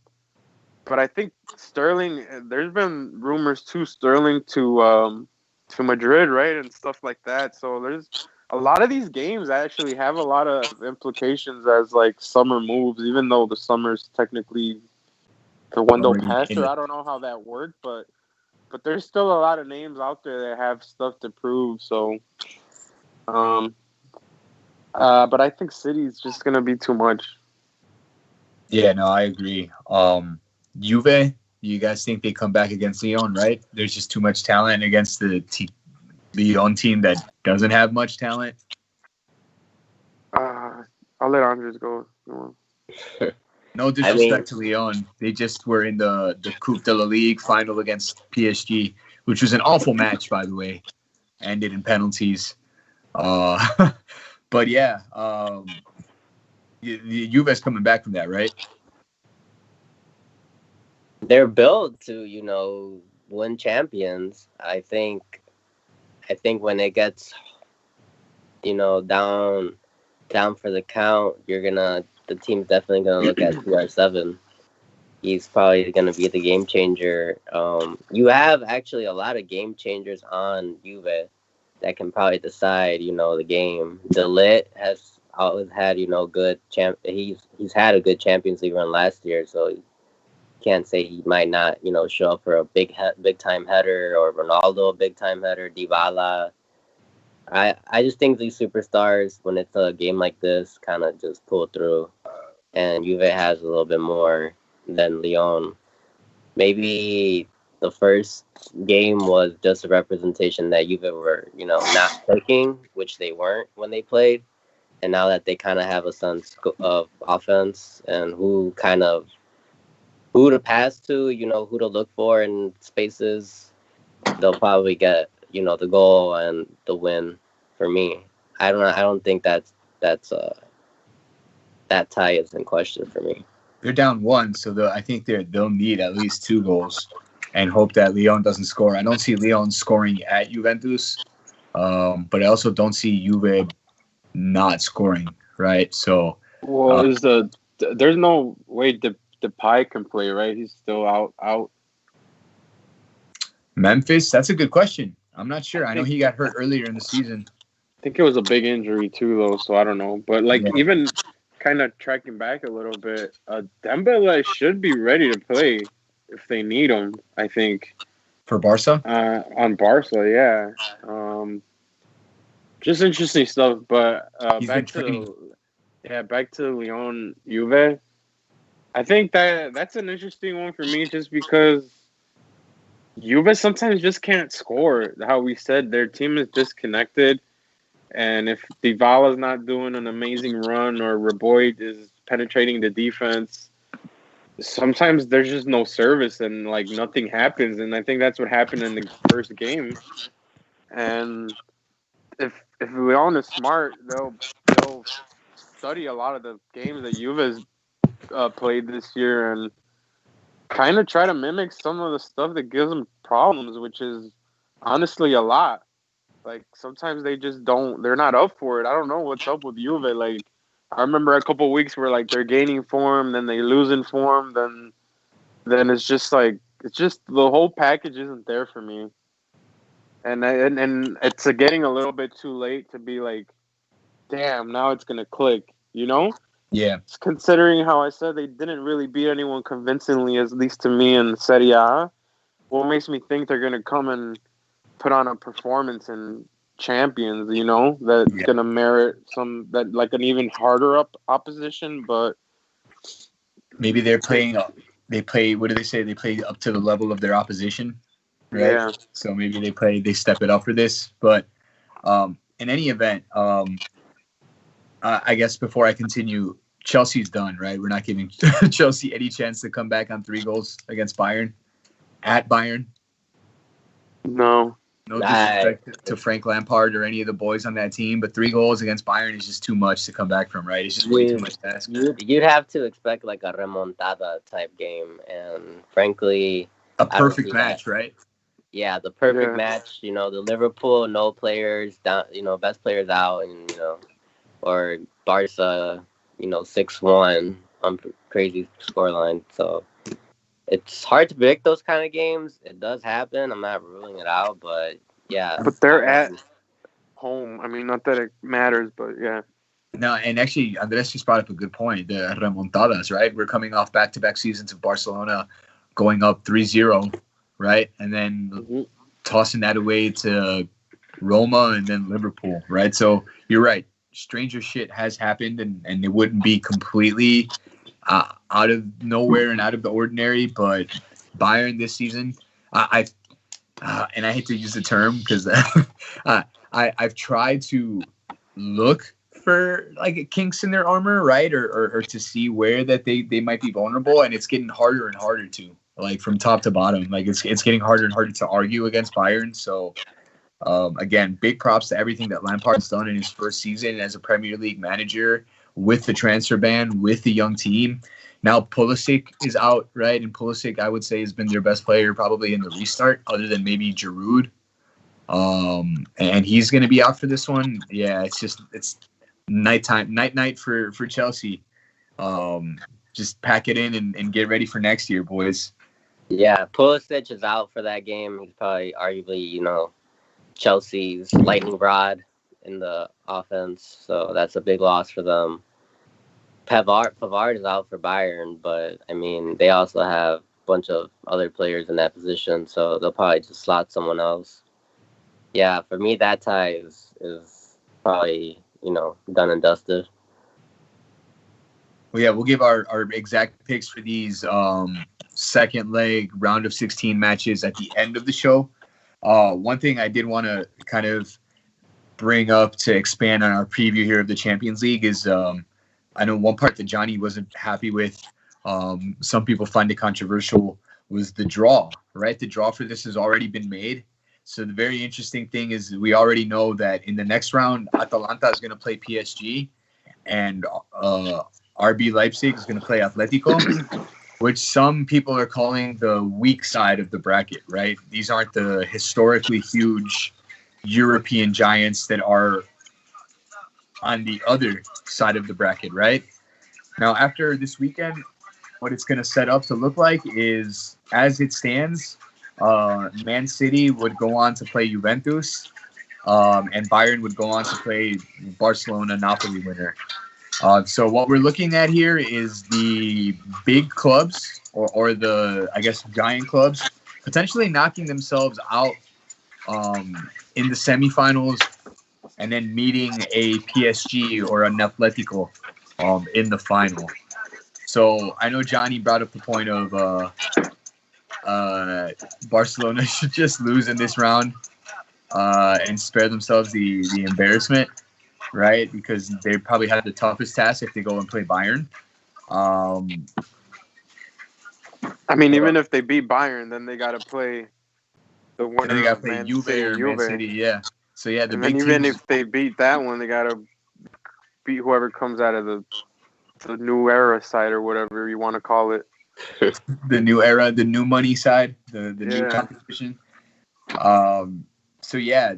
but I think Sterling. There's been rumors to Sterling to Madrid, right, and stuff like that. So there's a lot of these games actually have a lot of implications as like summer moves, even though the summer's technically the window Already passed, in or it. I don't know how that worked, but there's still a lot of names out there that have stuff to prove. So, but I think City's just gonna be too much. Yeah, no, I agree. Juve, you guys think they come back against Lyon, right? There's just too much talent against the Lyon team that doesn't have much talent. I'll let Andres go. No I mean, disrespect to Lyon. They just were in the Coupe de la Ligue final against PSG, which was an awful match, by the way. Ended in penalties. But yeah, Juve's coming back from that, right? they're built to, win champions. I think when it gets, down for the count, the team's definitely gonna look at CR7. He's probably gonna be the game changer. You have actually a lot of game changers on Juve that can probably decide, the game. De Ligt has always had, good he's had a good Champions League run last year, so you can't say he might not, show up for a big time header, or Ronaldo a big time header, Dybala. I just think these superstars, when it's a game like this, kind of just pull through, and Juve has a little bit more than Lyon. Maybe the first game was just a representation that Juve were, not clicking, which they weren't when they played. And now that they kind of have a sense of offense and who to pass to, who to look for in spaces, they'll probably get, the goal and the win for me. I don't know. I don't think that's that tie is in question for me. They're down one, so I think they'll need at least 2 goals and hope that Lyon doesn't score. I don't see Lyon scoring at Juventus, but I also don't see Juve not scoring, right? So, Well, there's no way Depay can play, right? He's still out. Memphis, that's a good question. I'm not sure. I know he got hurt earlier in the season. I think it was a big injury too, though. So I don't know. But Yeah. even kind of tracking back a little bit, Dembele should be ready to play if they need him. I think For Barca? on Barca, yeah. Just interesting stuff. But He's been training. back to Lyon Juve. I think that's an interesting one for me, just because Juve sometimes just can't score. How we said, their team is disconnected. And if Dybala's not doing an amazing run, or Reboy is penetrating the defense, sometimes there's just no service and nothing happens. And I think that's what happened in the first game. And if Leon is smart, they'll study a lot of the games that Juve has played this year and kind of try to mimic some of the stuff that gives them problems, which is honestly a lot. Sometimes they just they're not up for it. I don't know what's up with Juve. I remember a couple of weeks where they're gaining form, then they lose in form, then it's just the whole package isn't there for me. And it's getting a little bit too late to be damn, now it's gonna click, Yeah. Considering how I said they didn't really beat anyone convincingly, at least to me, in Serie A. What makes me think they're gonna come and put on a performance in Champions, that's gonna merit an even harder opposition. But maybe they're playing up. They play. What do they say? They play up to the level of their opposition, right? Yeah. So maybe they step it up for this. But in any event, I guess before I continue, Chelsea's done, right? We're not giving Chelsea any chance to come back on 3 goals against Bayern at Bayern. No. No disrespect to Frank Lampard or any of the boys on that team, but 3 goals against Bayern is just too much to come back from, right? It's just way too much to ask. You'd have to expect like a remontada type game, and frankly, a perfect match, right? Yeah, the perfect match. The Liverpool, no players down, best players out, and or Barca, 6-1 on crazy scoreline. So it's hard to predict those kind of games. It does happen. I'm not ruling it out, but yeah. But they're at home. I mean, not that it matters, but yeah. No, and actually, Andres just brought up a good point. The remontadas, right? We're coming off back-to-back seasons of Barcelona going up 3-0, right? And then tossing that away to Roma and then Liverpool, right? So you're right. Stranger shit has happened, and it wouldn't be completely out of nowhere and out of the ordinary. But Bayern this season, and I hate to use the term because I've tried to look for like kinks in their armor, right? Or to see where that they might be vulnerable, and it's getting harder and harder to, like, from top to bottom. Like it's getting harder and harder to argue against Bayern. So again, big props to everything that Lampard's done in his first season as a Premier League manager, with the transfer ban, with the young team. Now Pulisic is out, right? And Pulisic, I would say, has been their best player probably in the restart, other than maybe Giroud. And he's going to be out for this one. Yeah, it's nighttime, night for Chelsea. Just pack it in and get ready for next year, boys. Yeah, Pulisic is out for that game. He's probably arguably, Chelsea's lightning rod in the offense, so that's a big loss for them. Pavard is out for Bayern, but I mean, they also have a bunch of other players in that position, so they'll probably just slot someone else. Yeah, for me, that tie is probably, done and dusted. Well, yeah, we'll give our exact picks for these second leg round of 16 matches at the end of the show. One thing I did want to kind of bring up to expand on our preview here of the Champions League is I know one part that Johnny wasn't happy with, some people find it controversial, was the draw, right? The draw for this has already been made. So the very interesting thing is we already know that in the next round, Atalanta is going to play PSG and RB Leipzig is going to play Atletico, which some people are calling the weak side of the bracket, right? These aren't the historically huge European giants that are on the other side of the bracket, right? Now, after this weekend, what it's going to set up to look like is, as it stands, Man City would go on to play Juventus, and Bayern would go on to play Barcelona-Napoli winner. So what we're looking at here is the big clubs, or the, I guess, giant clubs, potentially knocking themselves out in the semifinals, and then meeting a PSG or an Atletico in the final. So I know Johnny brought up the point of Barcelona should just lose in this round and spare themselves the embarrassment, right? Because they probably have the toughest task if they go and play Bayern. I mean, even if they beat Bayern, then they got to play the winner. They got to play Juve or Man City, yeah. So yeah, the big even teams, if they beat that one, they got to beat whoever comes out of the new era side or whatever you want to call it. The new era, the new money side, the new competition. So yeah,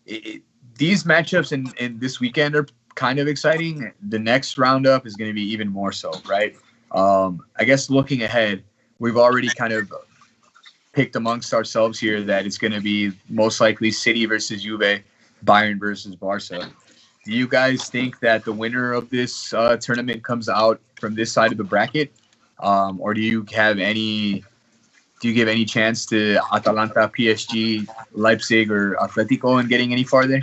these matchups in this weekend are kind of exciting. The next roundup is going to be even more so, right? I guess looking ahead, we've already kind of picked amongst ourselves here that it's going to be most likely City versus Juve, Bayern versus Barca. Do you guys think that the winner of this tournament comes out from this side of the bracket, or do you give any chance to Atalanta, PSG, Leipzig, or Atletico in getting any farther?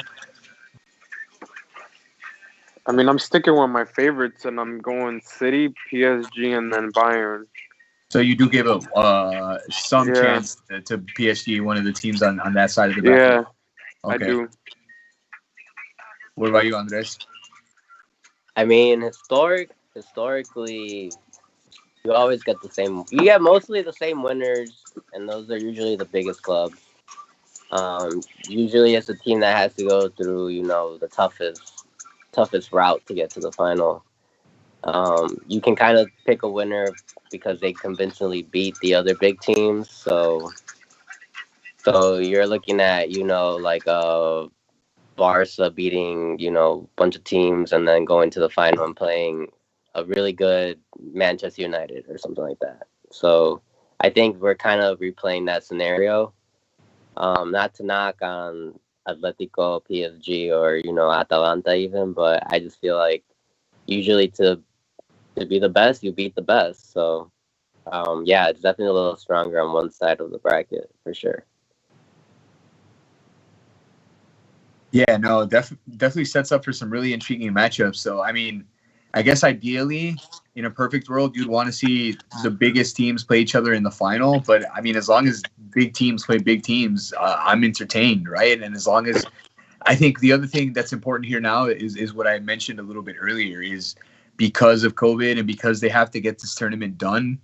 I mean, I'm sticking with my favorites, and I'm going City, PSG, and then Bayern. So you do give some Yeah. chance to PSG, one of the teams on that side of the bracket. Yeah, I Okay. do. What about you, Andres? I mean, historically, you always get the same. You get mostly the same winners, and those are usually the biggest clubs. Usually, it's a team that has to go through, the toughest route to get to the final. You can kind of pick a winner because they convincingly beat the other big teams. So you're looking at, like Barca beating, a bunch of teams and then going to the final and playing a really good Manchester United or something like that. So I think we're kind of replaying that scenario. Not to knock on Atletico, PSG, or, Atalanta even, but I just feel like usually to be the best, you beat the best. So, yeah, it's definitely a little stronger on one side of the bracket for sure. Yeah, no, definitely sets up for some really intriguing matchups. So, I mean, I guess ideally, in a perfect world, you'd want to see the biggest teams play each other in the final. But, I mean, as long as big teams play big teams, I'm entertained, right? And as long as I think the other thing that's important here now is what I mentioned a little bit earlier is because of COVID and because they have to get this tournament done,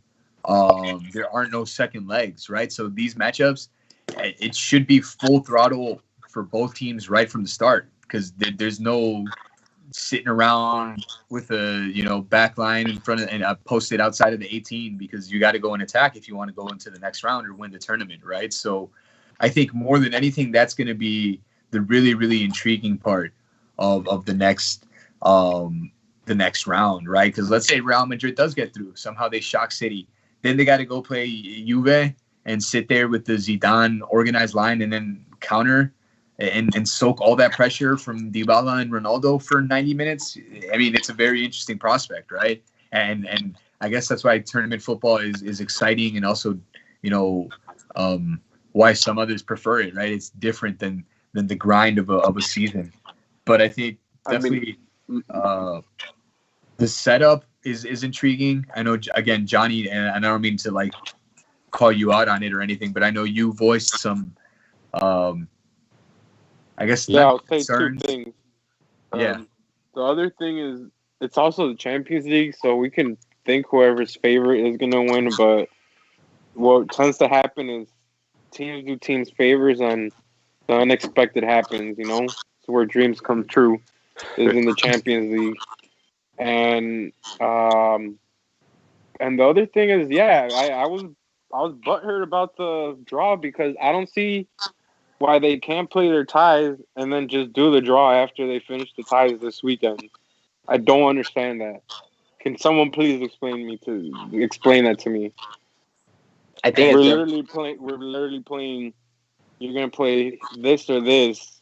there aren't no second legs, right? So these matchups, it should be full throttle for both teams right from the start because there's no sitting around with a back line in front of and posted outside of the 18 because you got to go and attack if you want to go into the next round or win the tournament, right? So I think more than anything that's going to be the really, really intriguing part of the next round, right? Because let's say Real Madrid does get through, somehow they shock City, then they got to go play Juve and sit there with the Zidane organized line and then counter and soak all that pressure from Dybala and Ronaldo for 90 minutes. I mean, it's a very interesting prospect, right? And I guess that's why tournament football is exciting and also, why some others prefer it, right? It's different than the grind of a season. But I think definitely the setup is intriguing. I know, again, Johnny, and I don't mean to like call you out on it or anything, but I know you voiced some I guess I'll say concerns. 2 things. Yeah. The other thing is it's also the Champions League, so we can think whoever's favorite is going to win. But what tends to happen is teams do teams favors and the unexpected happens, It's where dreams come true is in the Champions League. And the other thing is, I was butthurt about the draw because I don't see why they can't play their ties and then just do the draw after they finish the ties this weekend. I don't understand that. Can someone please explain that to me? I think We're literally playing. You're gonna play this or this,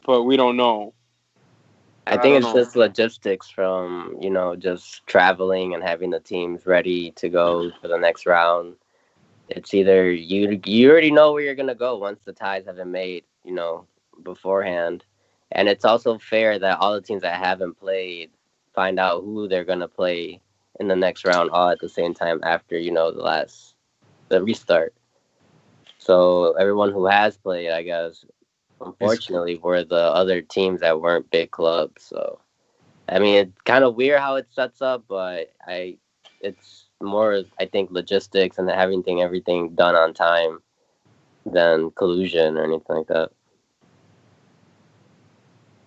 but we don't know. I think it's just logistics from, just traveling and having the teams ready to go for the next round. It's either you already know where you're going to go once the ties have been made, beforehand. And it's also fair that all the teams that haven't played find out who they're going to play in the next round all at the same time after, the restart. So everyone who has played, I guess, unfortunately, were the other teams that weren't big clubs. So, I mean, it's kind of weird how it sets up, but it's more, I think, logistics and having everything done on time than collusion or anything like that.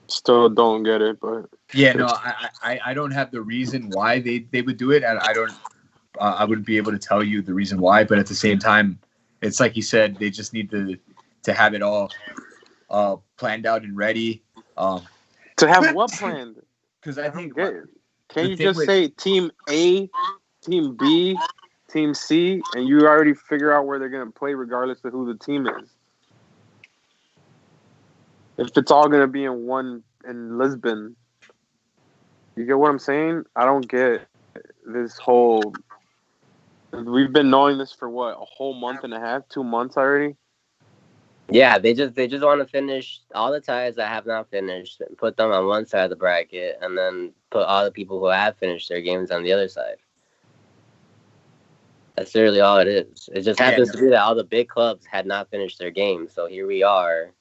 Still don't get it, but yeah, no, I don't have the reason why they would do it, and I wouldn't be able to tell you the reason why, but at the same time, it's like you said, they just need to have it all planned out and ready. To have what planned? Because I think can you just say Team A, Team B, Team C, and you already figure out where they're going to play regardless of who the team is? If it's all going to be in Lisbon, you get what I'm saying? I don't get this whole. We've been knowing this for what, a whole month and a half, 2 months already. Yeah, they just want to finish all the ties that have not finished and put them on one side of the bracket, and then put all the people who have finished their games on the other side. That's literally all it is. It just Yeah, happens to be that all the big clubs had not finished their games, so here we are.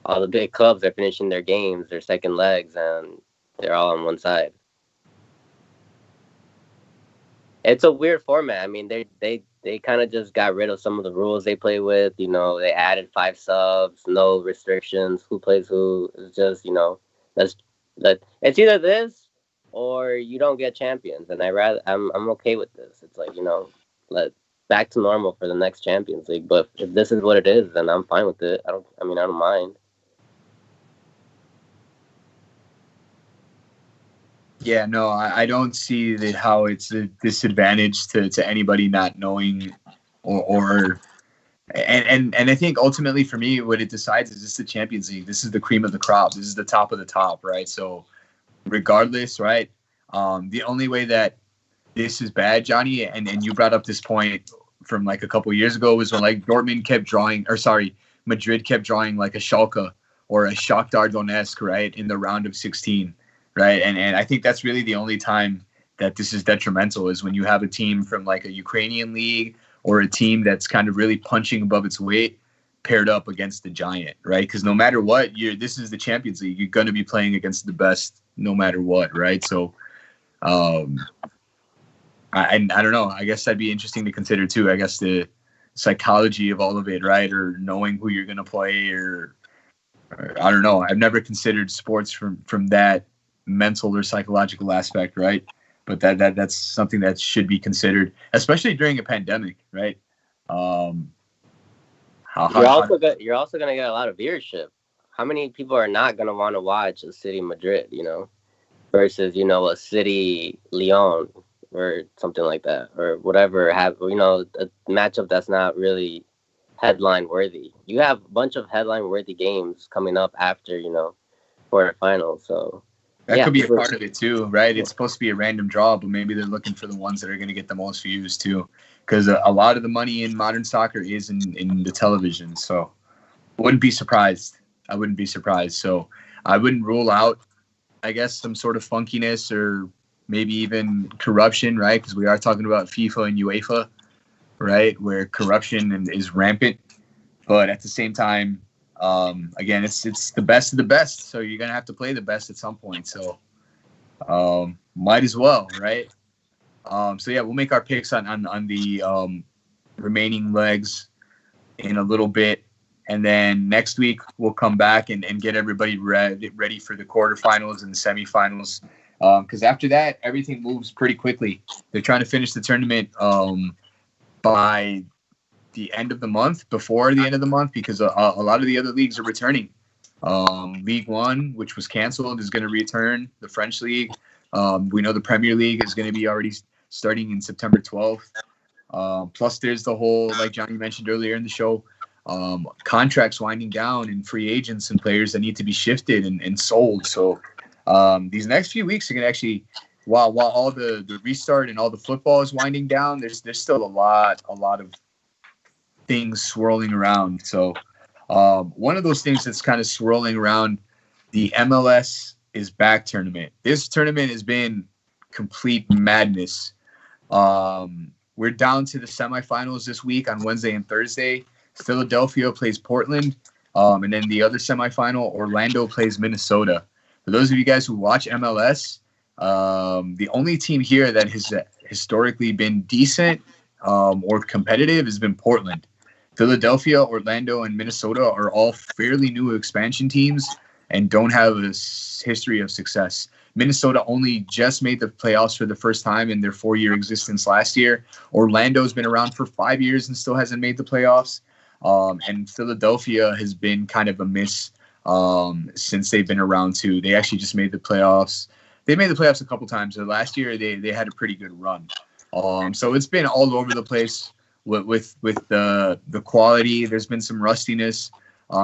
All the big clubs are finishing their games, their second legs, and they're all on one side. It's a weird format. I mean, they kind of just got rid of some of the rules they play with. They added 5 subs, no restrictions, who plays who. It's just that's that. It's either this or you don't get champions, and I'm okay with this. It's like let back to normal for the next Champions League. But if this is what it is, then I'm fine with it. I don't mind. yeah, no, I don't see how it's a disadvantage to anybody not knowing or and I think ultimately for me, what it decides is this the Champions League. This is the cream of the crop. This is the top of the top, right? So regardless, right? The only way that this is bad, Johnny, and you brought up this point from like a couple of years ago was when like Madrid kept drawing like a Schalke or a Shakhtar Donetsk, right, in the round of 16, right? And I think that's really the only time that this is detrimental is when you have a team from like a Ukrainian league or a team that's kind of really punching above its weight paired up against the giant, right? Because no matter what, this is the Champions League. You're going to be playing against the best no matter what, right? So I don't know. I guess that'd be interesting to consider too. I guess the psychology of all of it, right? Or knowing who you're going to play or I don't know. I've never considered sports from that mental or psychological aspect, right? But that's something that should be considered, especially during a pandemic, right? You're also gonna get a lot of viewership. How many people are not gonna want to watch a City Madrid, versus a City Lyon or something like that, or whatever have a matchup that's not really headline worthy. You have a bunch of headline worthy games coming up after quarterfinals. So that yeah, could be a part of it too, right? It's supposed to be a random draw, but maybe they're looking for the ones that are going to get the most views too, because a lot of the money in modern soccer is in the television. So I wouldn't be surprised. So I wouldn't rule out, I guess, some sort of funkiness or maybe even corruption, right? Because we are talking about FIFA and UEFA, right, where corruption is rampant. But at the same time, again, it's the best of the best, so you're gonna have to play the best at some point. So might as well, right? So yeah, we'll make our picks on the remaining legs in a little bit, and then next week we'll come back and get everybody ready for the quarterfinals and the semifinals. Because after that, everything moves pretty quickly. They're trying to finish the tournament by the end of the month, before the end of the month, because a lot of the other leagues are returning. League One, which was canceled, is going to return. The French League. We know the Premier League is going to be already starting in September 12th. Plus, there's the whole, like Johnny mentioned earlier in the show, contracts winding down and free agents and players that need to be shifted and sold. So these next few weeks are going to actually, while all the restart and all the football is winding down, there's still a lot of things swirling around. So one of those things that's kind of swirling around, the MLS is back tournament. This tournament has been complete madness. We're down to the semifinals this week on Wednesday and Thursday. Philadelphia plays Portland, and then the other semifinal, Orlando plays Minnesota. For those of you guys who watch MLS, the only team here that has historically been decent or competitive has been Portland. Philadelphia, Orlando, and Minnesota are all fairly new expansion teams and don't have a history of success. Minnesota only just made the playoffs for the first time in their 4-year existence last year. Orlando's been around for 5 years and still hasn't made the playoffs. And Philadelphia has been kind of a miss since they've been around too. They actually just made the playoffs. They made the playoffs a couple times. Last year, they had a pretty good run. So it's been all over the place with the quality. There's been some rustiness.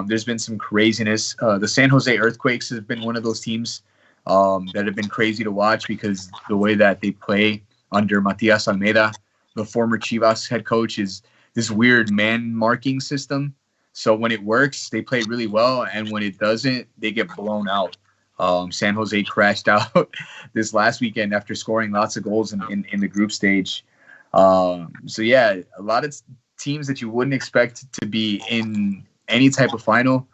There's been some craziness. The San Jose Earthquakes has been one of those teams that have been crazy to watch because the way that they play under Matias Almeida, the former Chivas head coach, is this weird man marking system. So when it works, they play really well, and when it doesn't, they get blown out. San Jose crashed out this last weekend after scoring lots of goals in the group stage. So yeah, a lot of teams that you wouldn't expect to be in any type of final.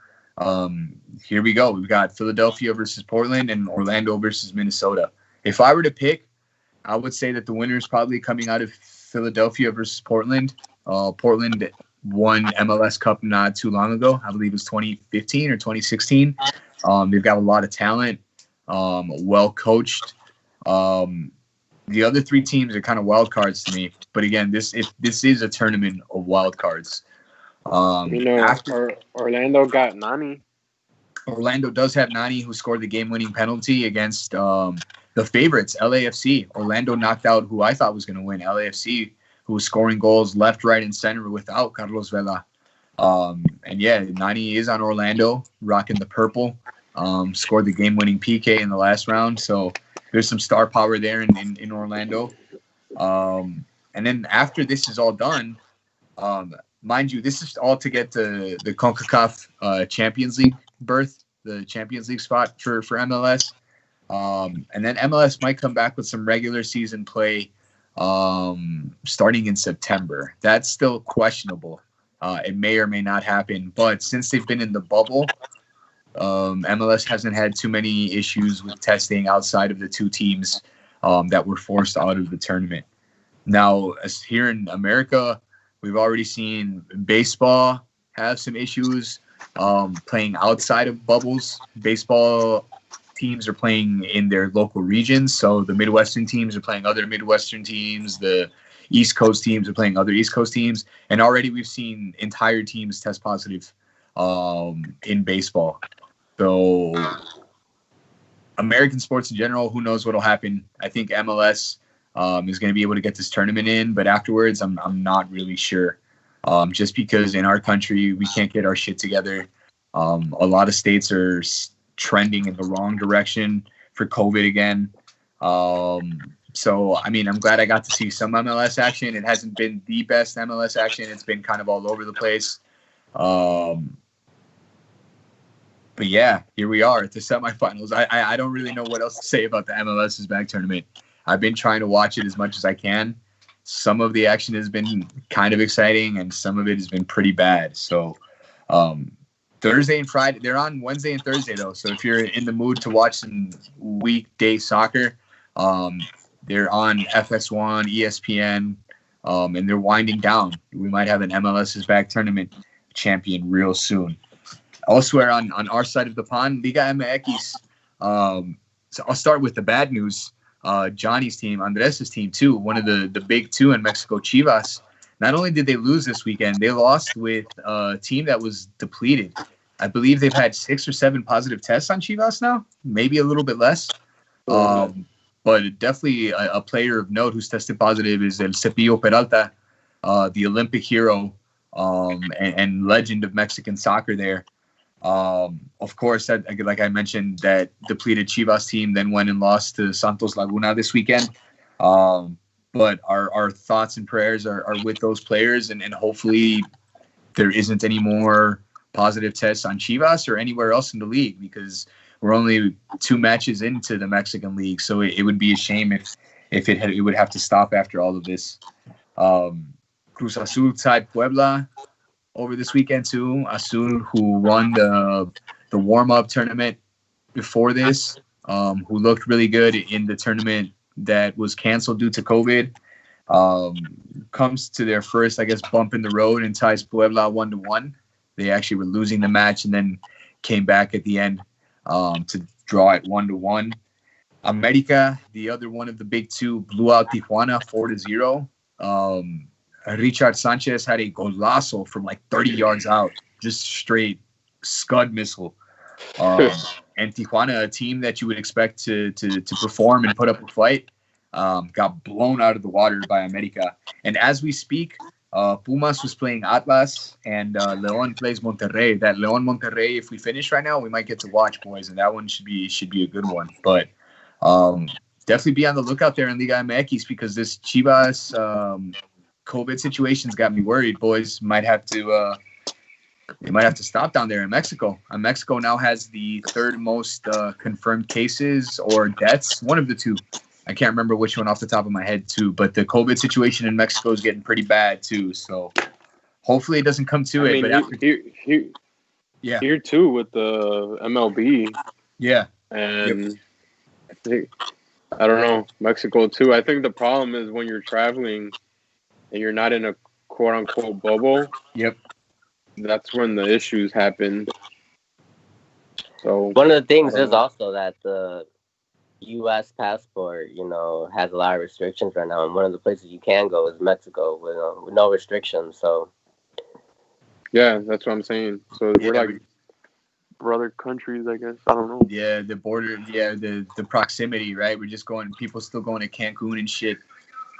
Here we go. We've got Philadelphia versus Portland and Orlando versus Minnesota. If I were to pick, I would say that the winner is probably coming out of Philadelphia versus Portland. Portland won MLS Cup not too long ago. I believe it was 2015 or 2016. They've got a lot of talent, well coached. The other three teams are kind of wild cards to me. But again, this is a tournament of wild cards. Orlando got Nani. Orlando does have Nani, who scored the game-winning penalty against the favorites, LAFC. Orlando knocked out who I thought was going to win, LAFC, who was scoring goals left, right, and center without Carlos Vela. And yeah, Nani is on Orlando, rocking the purple. Scored the game-winning PK in the last round. So there's some star power there in Orlando. And then after this is all done, mind you, this is all to get the CONCACAF Champions League berth, the Champions League spot for MLS. And then MLS might come back with some regular season play starting in September. That's still questionable. It may or may not happen. But since they've been in the bubble, MLS hasn't had too many issues with testing outside of the two teams that were forced out of the tournament. Now, as here in America, we've already seen baseball have some issues playing outside of bubbles. Baseball teams are playing in their local regions. So the Midwestern teams are playing other Midwestern teams. The East Coast teams are playing other East Coast teams. And already we've seen entire teams test positive in baseball. So American sports in general, who knows what will happen. I think MLS is going to be able to get this tournament in, but afterwards I'm not really sure. Just because in our country we can't get our shit together. A lot of states are trending in the wrong direction for COVID again. So I mean, I'm glad I got to see some MLS action. It hasn't been the best MLS action. It's been kind of all over the place. But yeah, here we are at the semifinals. I don't really know what else to say about the MLS's back tournament. I've been trying to watch it as much as I can. Some of the action has been kind of exciting, and some of it has been pretty bad. So Thursday and Friday, they're on Wednesday and Thursday, though. So if you're in the mood to watch some weekday soccer, they're on FS1, ESPN, and they're winding down. We might have an MLS's back tournament champion real soon. Elsewhere on our side of the pond, Liga MX. So I'll start with the bad news. Johnny's team, Andres' team too, one of the big two in Mexico, Chivas. Not only did they lose this weekend, they lost with a team that was depleted. I believe they've had 6 or 7 positive tests on Chivas now, maybe a little bit less. But definitely a player of note who's tested positive is El Cepillo Peralta, the Olympic hero and legend of Mexican soccer there. Of course, like I mentioned, that depleted Chivas team then went and lost to Santos Laguna this weekend. But our thoughts and prayers are with those players, and hopefully there isn't any more positive tests on Chivas or anywhere else in the league, because we're only 2 matches into the Mexican league. So it would be a shame if it would have to stop after all of this. Cruz Azul tied Puebla over this weekend too. Azul, who won the warm-up tournament before this, who looked really good in the tournament that was canceled due to COVID, comes to their first, I guess, bump in the road and ties Puebla 1-1. They actually were losing the match and then came back at the end to draw it 1-1. America, the other one of the big two, blew out Tijuana 4-0. Richard Sanchez had a golazo from like 30 yards out, just straight scud missile. And Tijuana, a team that you would expect to perform and put up a fight, got blown out of the water by America. And as we speak, Pumas was playing Atlas, and León plays Monterrey. That León Monterrey, if we finish right now, we might get to watch, boys, and that one should be a good one. But definitely be on the lookout there in Liga MX, because this Chivas COVID situation's got me worried. Boys might have to They might have to stop down there in Mexico. Mexico now has the third most confirmed cases or deaths. One of the two. I can't remember which one off the top of my head, too. But the COVID situation in Mexico is getting pretty bad, too. So hopefully it doesn't come to it. Mean, but here, too, with the MLB. Yeah. And I don't know, Mexico, too. I think the problem is when you're traveling and you're not in a quote-unquote bubble. Yep. That's when the issues happen. So one of the things is also that the U.S. passport, has a lot of restrictions right now, and one of the places you can go is Mexico with no restrictions. So, yeah, that's what I'm saying. So we're like brother countries, I guess. I don't know. Yeah, the border. Yeah, the proximity, right? We're just going. People still going to Cancun and shit.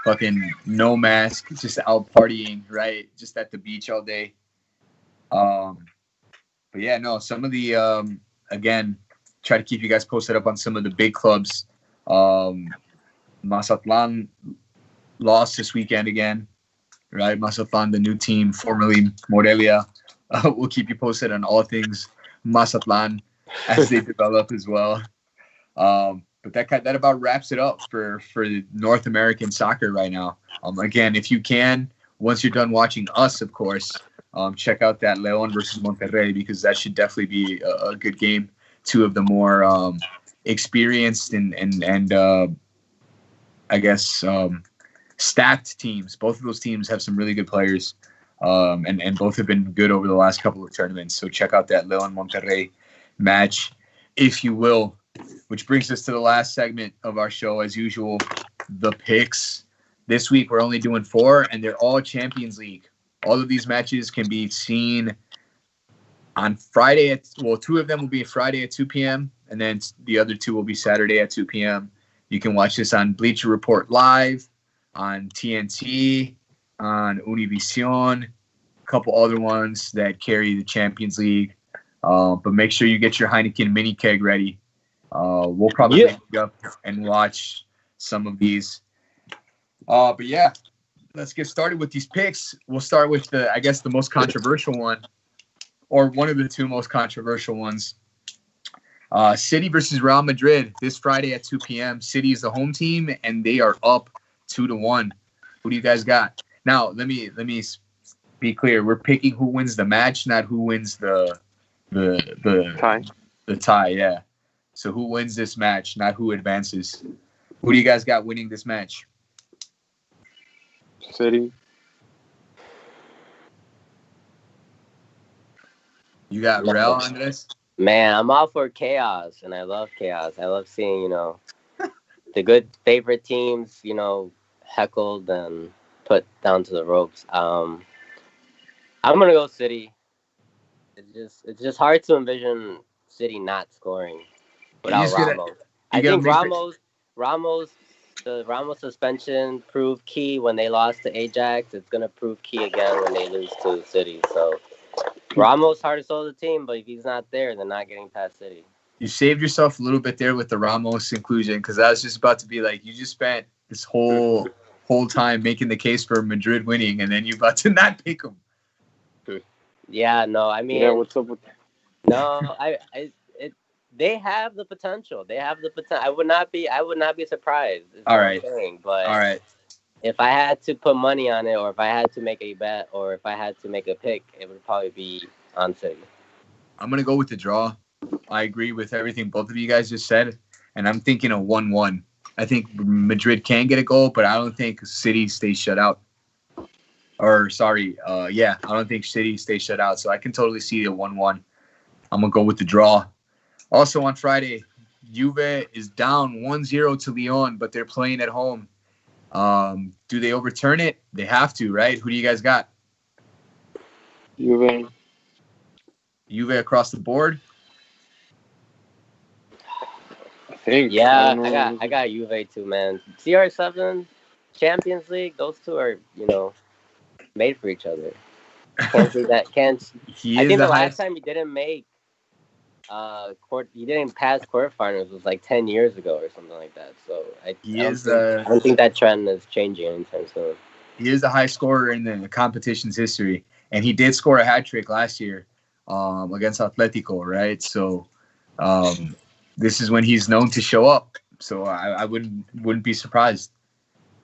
Fucking no mask, just out partying, right? Just at the beach all day. But yeah, no. Some of the again. Try to keep you guys posted up on some of the big clubs. Mazatlan lost this weekend again, right? Mazatlan, the new team, formerly Morelia. We'll keep you posted on all things Mazatlan as they develop as well. But that about wraps it up for North American soccer right now. Again, if you can, once you're done watching us, of course, check out that León versus Monterrey, because that should definitely be a good game. Two of the more experienced and I guess stacked teams. Both of those teams have some really good players, and both have been good over the last couple of tournaments. So check out that León Monterrey match, if you will. Which brings us to the last segment of our show, as usual, the picks. This week we're only doing 4, and they're all Champions League. All of these matches can be seen on Friday. 2 of them will be Friday at 2 p.m. and then the other 2 will be Saturday at 2 p.m. You can watch this on Bleacher Report Live, on TNT, on Univision, a couple other ones that carry the Champions League. But make sure you get your Heineken mini keg ready. We'll probably link you up and watch some of these. But yeah, let's get started with these picks. We'll start with the most controversial one, or one of the 2 most controversial ones. City versus Real Madrid this Friday at 2 p.m. City is the home team, and they are up 2-1. Who do you guys got? Now, let me be clear. We're picking who wins the match, not who wins the tie. The tie, yeah. So who wins this match, not who advances. Who do you guys got winning this match? City. You got Real, Andres? Man, I'm all for chaos, and I love chaos. I love seeing, the good favorite teams, heckled and put down to the ropes. I'm gonna go City. It's just hard to envision City not scoring without Ramos. I think the Ramos suspension proved key when they lost to Ajax. It's gonna prove key again when they lose to City. So Ramos hard to sold the team, but if he's not there, they're not getting past City. You saved yourself a little bit there with the Ramos inclusion, because I was just about to be like, you just spent this whole time making the case for Madrid winning, and then you about to not pick them. Yeah, no, I mean, yeah, what's up with that? No, they have the potential. They have the potential. I would not be surprised. All right, but all right. If I had to put money on it, or if I had to make a bet, or if I had to make a pick, it would probably be on City. I'm gonna go with the draw. I agree with everything both of you guys just said, and I'm thinking a 1-1. I think Madrid can get a goal, but I don't think City stays shut out. I don't think City stays shut out, so I can totally see a 1-1. I'm going to go with the draw. Also on Friday, Juve is down 1-0 to Lyon, but they're playing at home. Do they overturn it? They have to, right? Who do you guys got? Juve across the board? I think. Yeah, I got Juve too, man. CR7, Champions League, those 2 are, made for each other. Can't see that. I think the last time he didn't make he didn't pass quarterfinals was like 10 years ago or something like that. So I don't think that trend is changing anytime soon. He is the high scorer in the competition's history, and he did score a hat trick last year. against Atletico, right? So this is when he's known to show up. So I wouldn't be surprised.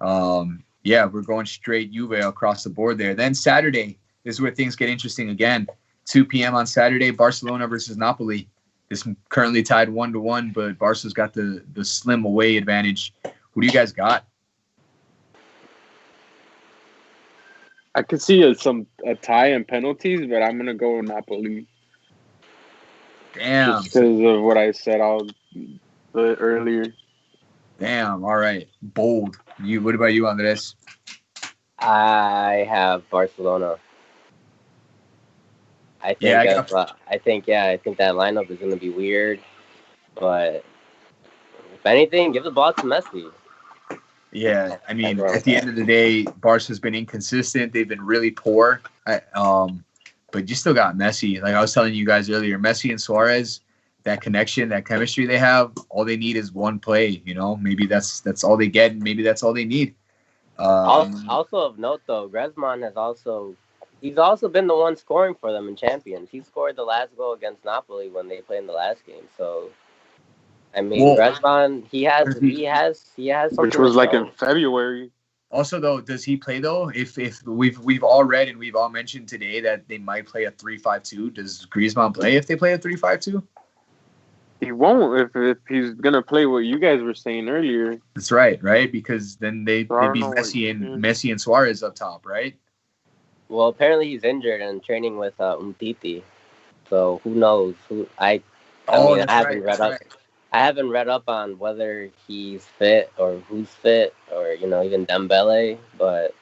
Yeah, we're going straight Juve across the board there. Then Saturday is where things get interesting again. 2 p.m. on Saturday, Barcelona versus Napoli. It's currently tied 1-1, but Barca's got the slim away advantage. Who do you guys got? I could see a tie and penalties, but I'm gonna go with Napoli. Damn. Just because of what I said earlier. Damn. All right. Bold. What about you, Andres? I have Barcelona. I think I think that lineup is going to be weird, but if anything, give the ball to Messi. Yeah, I mean, at the end of the day, Barca's been inconsistent. They've been really poor. But you still got Messi. Like I was telling you guys earlier, Messi and Suarez, that connection, that chemistry they have, all they need is one play. You know, maybe that's all they get, and maybe that's all they need. Also of note, though, Griezmann he's also been the one scoring for them in Champions. He scored the last goal against Napoli when they played in the last game. So, I mean, Griezmann, he has something, which was like in February. Also, though, does he play though? If we've all read and we've all mentioned today that they might play a 3-5-2, does Griezmann play if they play a 3-5-2? He won't if he's gonna play what you guys were saying earlier. That's right, because then they be Messi and Suarez up top, right? Well, apparently he's injured and training with Umtiti, so who knows? I haven't read up on whether he's fit or who's fit, or even Dembele. But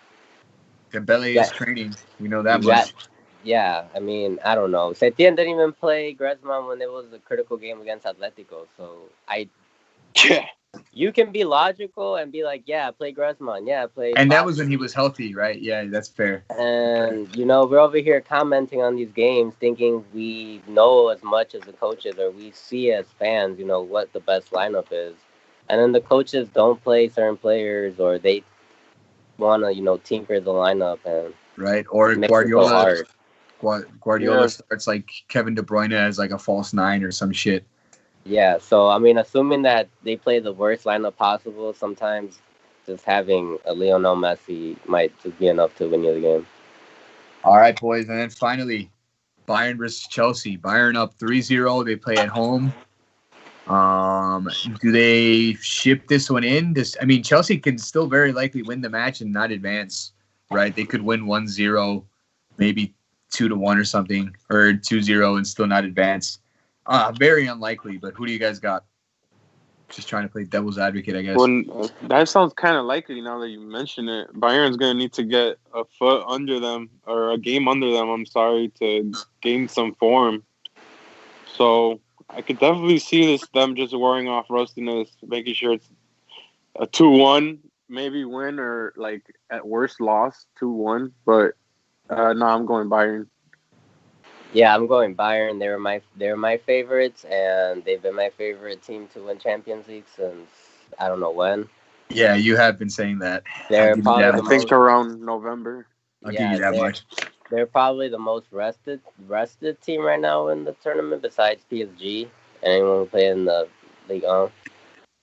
Dembele is training. We know that much. Yeah, I mean, I don't know. Setien didn't even play Griezmann when it was a critical game against Atletico. So you can be logical and be like, yeah, play Griezmann. Yeah, play. And that was when he was healthy, right? Yeah, that's fair. And we're over here commenting on these games, thinking we know as much as the coaches, or we see as fans, what the best lineup is, and then the coaches don't play certain players, or they want to, tinker the lineup and right. Or Guardiola starts like Kevin De Bruyne as like a false 9 or some shit. Yeah, so I mean, assuming that they play the worst lineup possible, sometimes just having a Lionel Messi might just be enough to win you the game. All right, boys, and then finally, Bayern versus Chelsea. Bayern up 3-0. They play at home. Do they ship this one in? Chelsea can still very likely win the match and not advance, right? They could win 1-0, maybe 2-1 or something, or 2-0 and still not advance. Very unlikely, but who do you guys got? Just trying to play devil's advocate, I guess. Well, that sounds kind of likely now that you mention it. Bayern's going to need to get a foot under them, or a game under them, to gain some form. So I could definitely see them just wearing off rustiness, making sure it's a 2-1, maybe win, or like at worst loss 2-1. But no, I'm going Bayern. Yeah, I'm going Bayern. They're my favorites, and they've been my favorite team to win Champions League since I don't know when. Yeah, you have been saying that. I think around November. I'll give you that much. They're probably the most rested team right now in the tournament, besides PSG and anyone who play in the Ligue 1.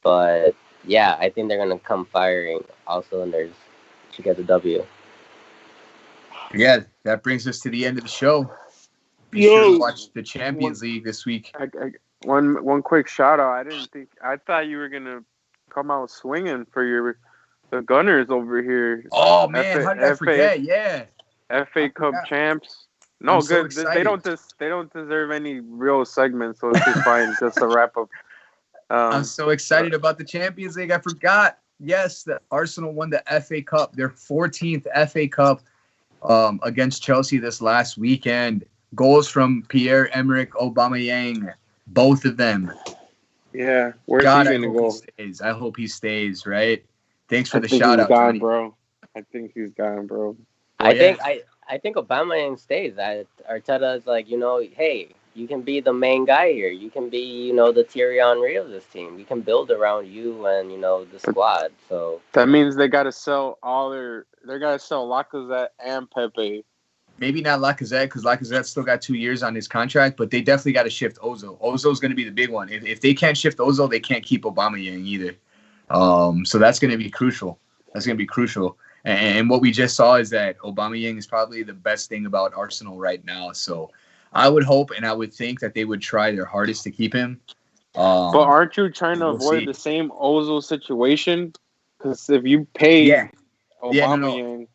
But yeah, I think they're gonna come firing all cylinders to get the W. Yeah, that brings us to the end of the show. Be sure to watch the Champions League this week. One quick shout out. I thought you were gonna come out swinging for the Gunners over here. Oh man, how did I forget? Yeah, FA Cup champs. No, good. So they don't deserve any real segments, so it's just fine. Just a wrap up. I'm so excited about the Champions League. I forgot. Yes, the Arsenal won the FA Cup, their 14th FA Cup against Chelsea this last weekend. Goals from Pierre-Emerick Aubameyang, both of them. Yeah, where's he gonna go? I hope he stays. Right. Thanks for the shout out, Johnny. Bro. I think he's gone, bro. I think Aubameyang stays. Arteta is like, hey, you can be the main guy here. You can be, the Thierry Henry of this team. We can build around you and the squad. So that means they gotta sell Lacazette and Pepe. maybe not Lacazette, because Lacazette still got 2 years on his contract, but they definitely got to shift Ozil. Ozil's going to be the big one. If they can't shift Ozil, they can't keep Aubameyang either. So that's going to be crucial. And what we just saw is that Aubameyang is probably the best thing about Arsenal right now. So I would hope and I would think that they would try their hardest to keep him. But aren't you trying to avoid the same Ozil situation? Because if you pay Aubameyang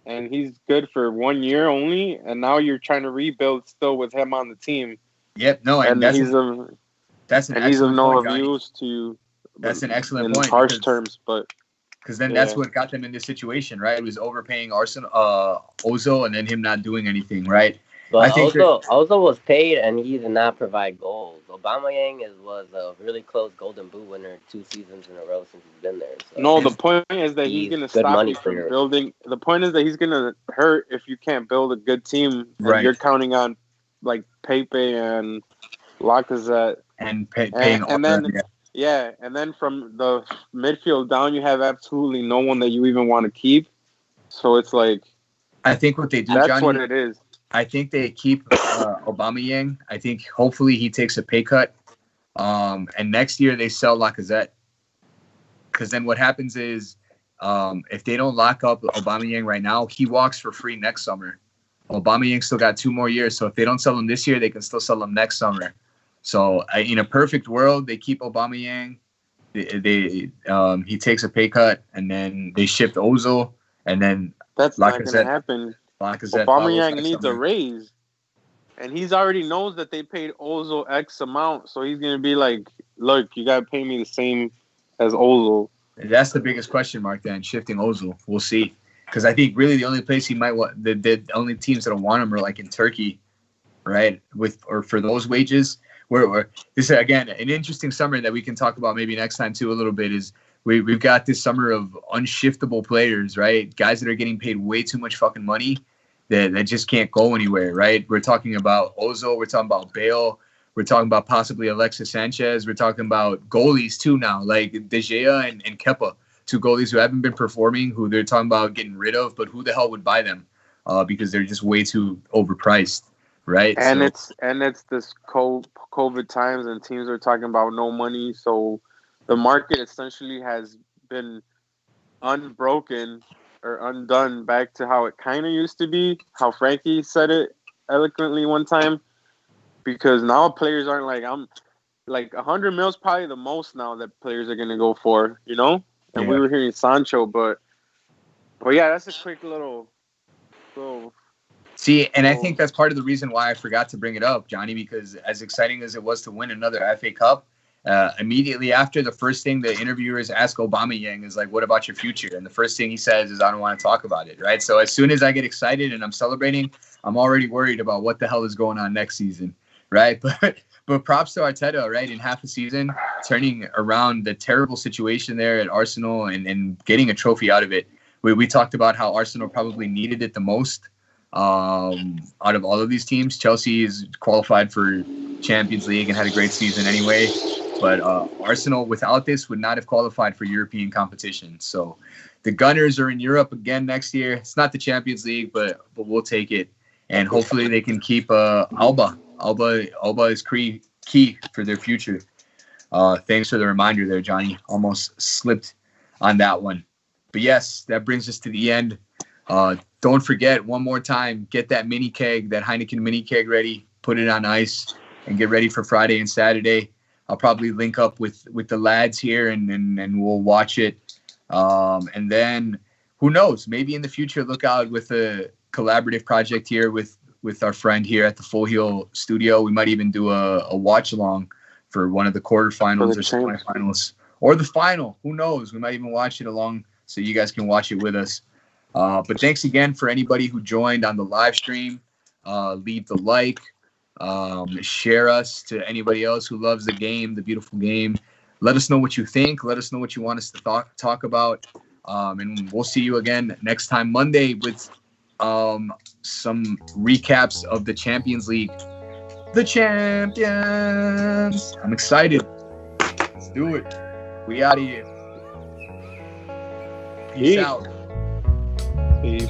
and he's good for 1 year only, and now you're trying to rebuild still with him on the team. Yep, no, and he's of no use to you. That's an excellent point. In harsh terms, but because then that's what got them in this situation, right? It was overpaying Ozil, and then him not doing anything, right? But Ozil was paid, and he did not provide goals. Aubameyang was a really close Golden Boot winner 2 seasons in a row since he's been there. So no, the point is that he's going to stop you from building. The point is that he's going to hurt if you can't build a good team. Right. You're counting on like Pepe and Lacazette and paying and then and then from the midfield down, you have absolutely no one that you even want to keep. So it's like I think what they do, that's Johnny, what it is. I think they keep Aubameyang. I think hopefully he takes a pay cut. And next year they sell Lacazette. Because then what happens is if they don't lock up Aubameyang right now, he walks for free next summer. Aubameyang still got 2 more years. So if they don't sell him this year, they can still sell him next summer. So in a perfect world, they keep Aubameyang. He takes a pay cut, and then they shift Ozil, and then that's not going to happen. Aubameyang needs a raise, and he's already knows that they paid Ozil X amount, so he's going to be like, look, you got to pay me the same as Ozil. That's the biggest question mark then, shifting Ozil. We'll see. Because I think really the only place he might want, the only teams that will want him are like in Turkey, right? Or for those wages. Where this is, again, an interesting summer that we can talk about maybe next time too a little bit is we've got this summer of unshiftable players, right? Guys that are getting paid way too much fucking money that just can't go anywhere, right? We're talking about Ozil, we're talking about Bale, we're talking about possibly Alexis Sanchez, we're talking about goalies too now, like De Gea and Kepa, 2 goalies who haven't been performing, who they're talking about getting rid of, but who the hell would buy them? Because they're just way too overpriced, right? And it's this COVID times, and teams are talking about no money, so the market essentially has been unbroken or undone back to how it kind of used to be, how Frankie said it eloquently one time, because now players aren't like, I'm like 100 mil is probably the most now that players are going to go for, you know? And we were hearing Sancho, but yeah, that's a quick little See, and I think that's part of the reason why I forgot to bring it up, Johnny, because as exciting as it was to win another FA Cup, immediately after, the first thing the interviewers ask Aubameyang is like, what about your future? And the first thing he says is, I don't want to talk about it, right? So as soon as I get excited and I'm celebrating, I'm already worried about what the hell is going on next season, right? But props to Arteta, right? In half a season, turning around the terrible situation there at Arsenal and getting a trophy out of it. We talked about how Arsenal probably needed it the most out of all of these teams. Chelsea is qualified for Champions League and had a great season anyway. But Arsenal, without this, would not have qualified for European competition. So the Gunners are in Europe again next year. It's not the Champions League, but we'll take it. And hopefully they can keep Alba. Alba is key for their future. Thanks for the reminder there, Johnny. Almost slipped on that one. But yes, that brings us to the end. Don't forget, one more time, get that mini keg, that Heineken mini keg ready. Put it on ice and get ready for Friday and Saturday. I'll probably link up with the lads here and we'll watch it. And then who knows? Maybe in the future, look out with a collaborative project here with our friend here at the Full Heel Studio. We might even do a watch along for one of the quarterfinals or semifinals or the final. Who knows? We might even watch it along so you guys can watch it with us. But thanks again for anybody who joined on the live stream. Leave the like. Share us to anybody else who loves the game, the beautiful game. Let us know what you think. Let us know what you want us to talk about. And we'll see you again next time Monday with some recaps of the Champions League. The champions. I'm excited. Let's do it. We out of here. Peace out. Peace.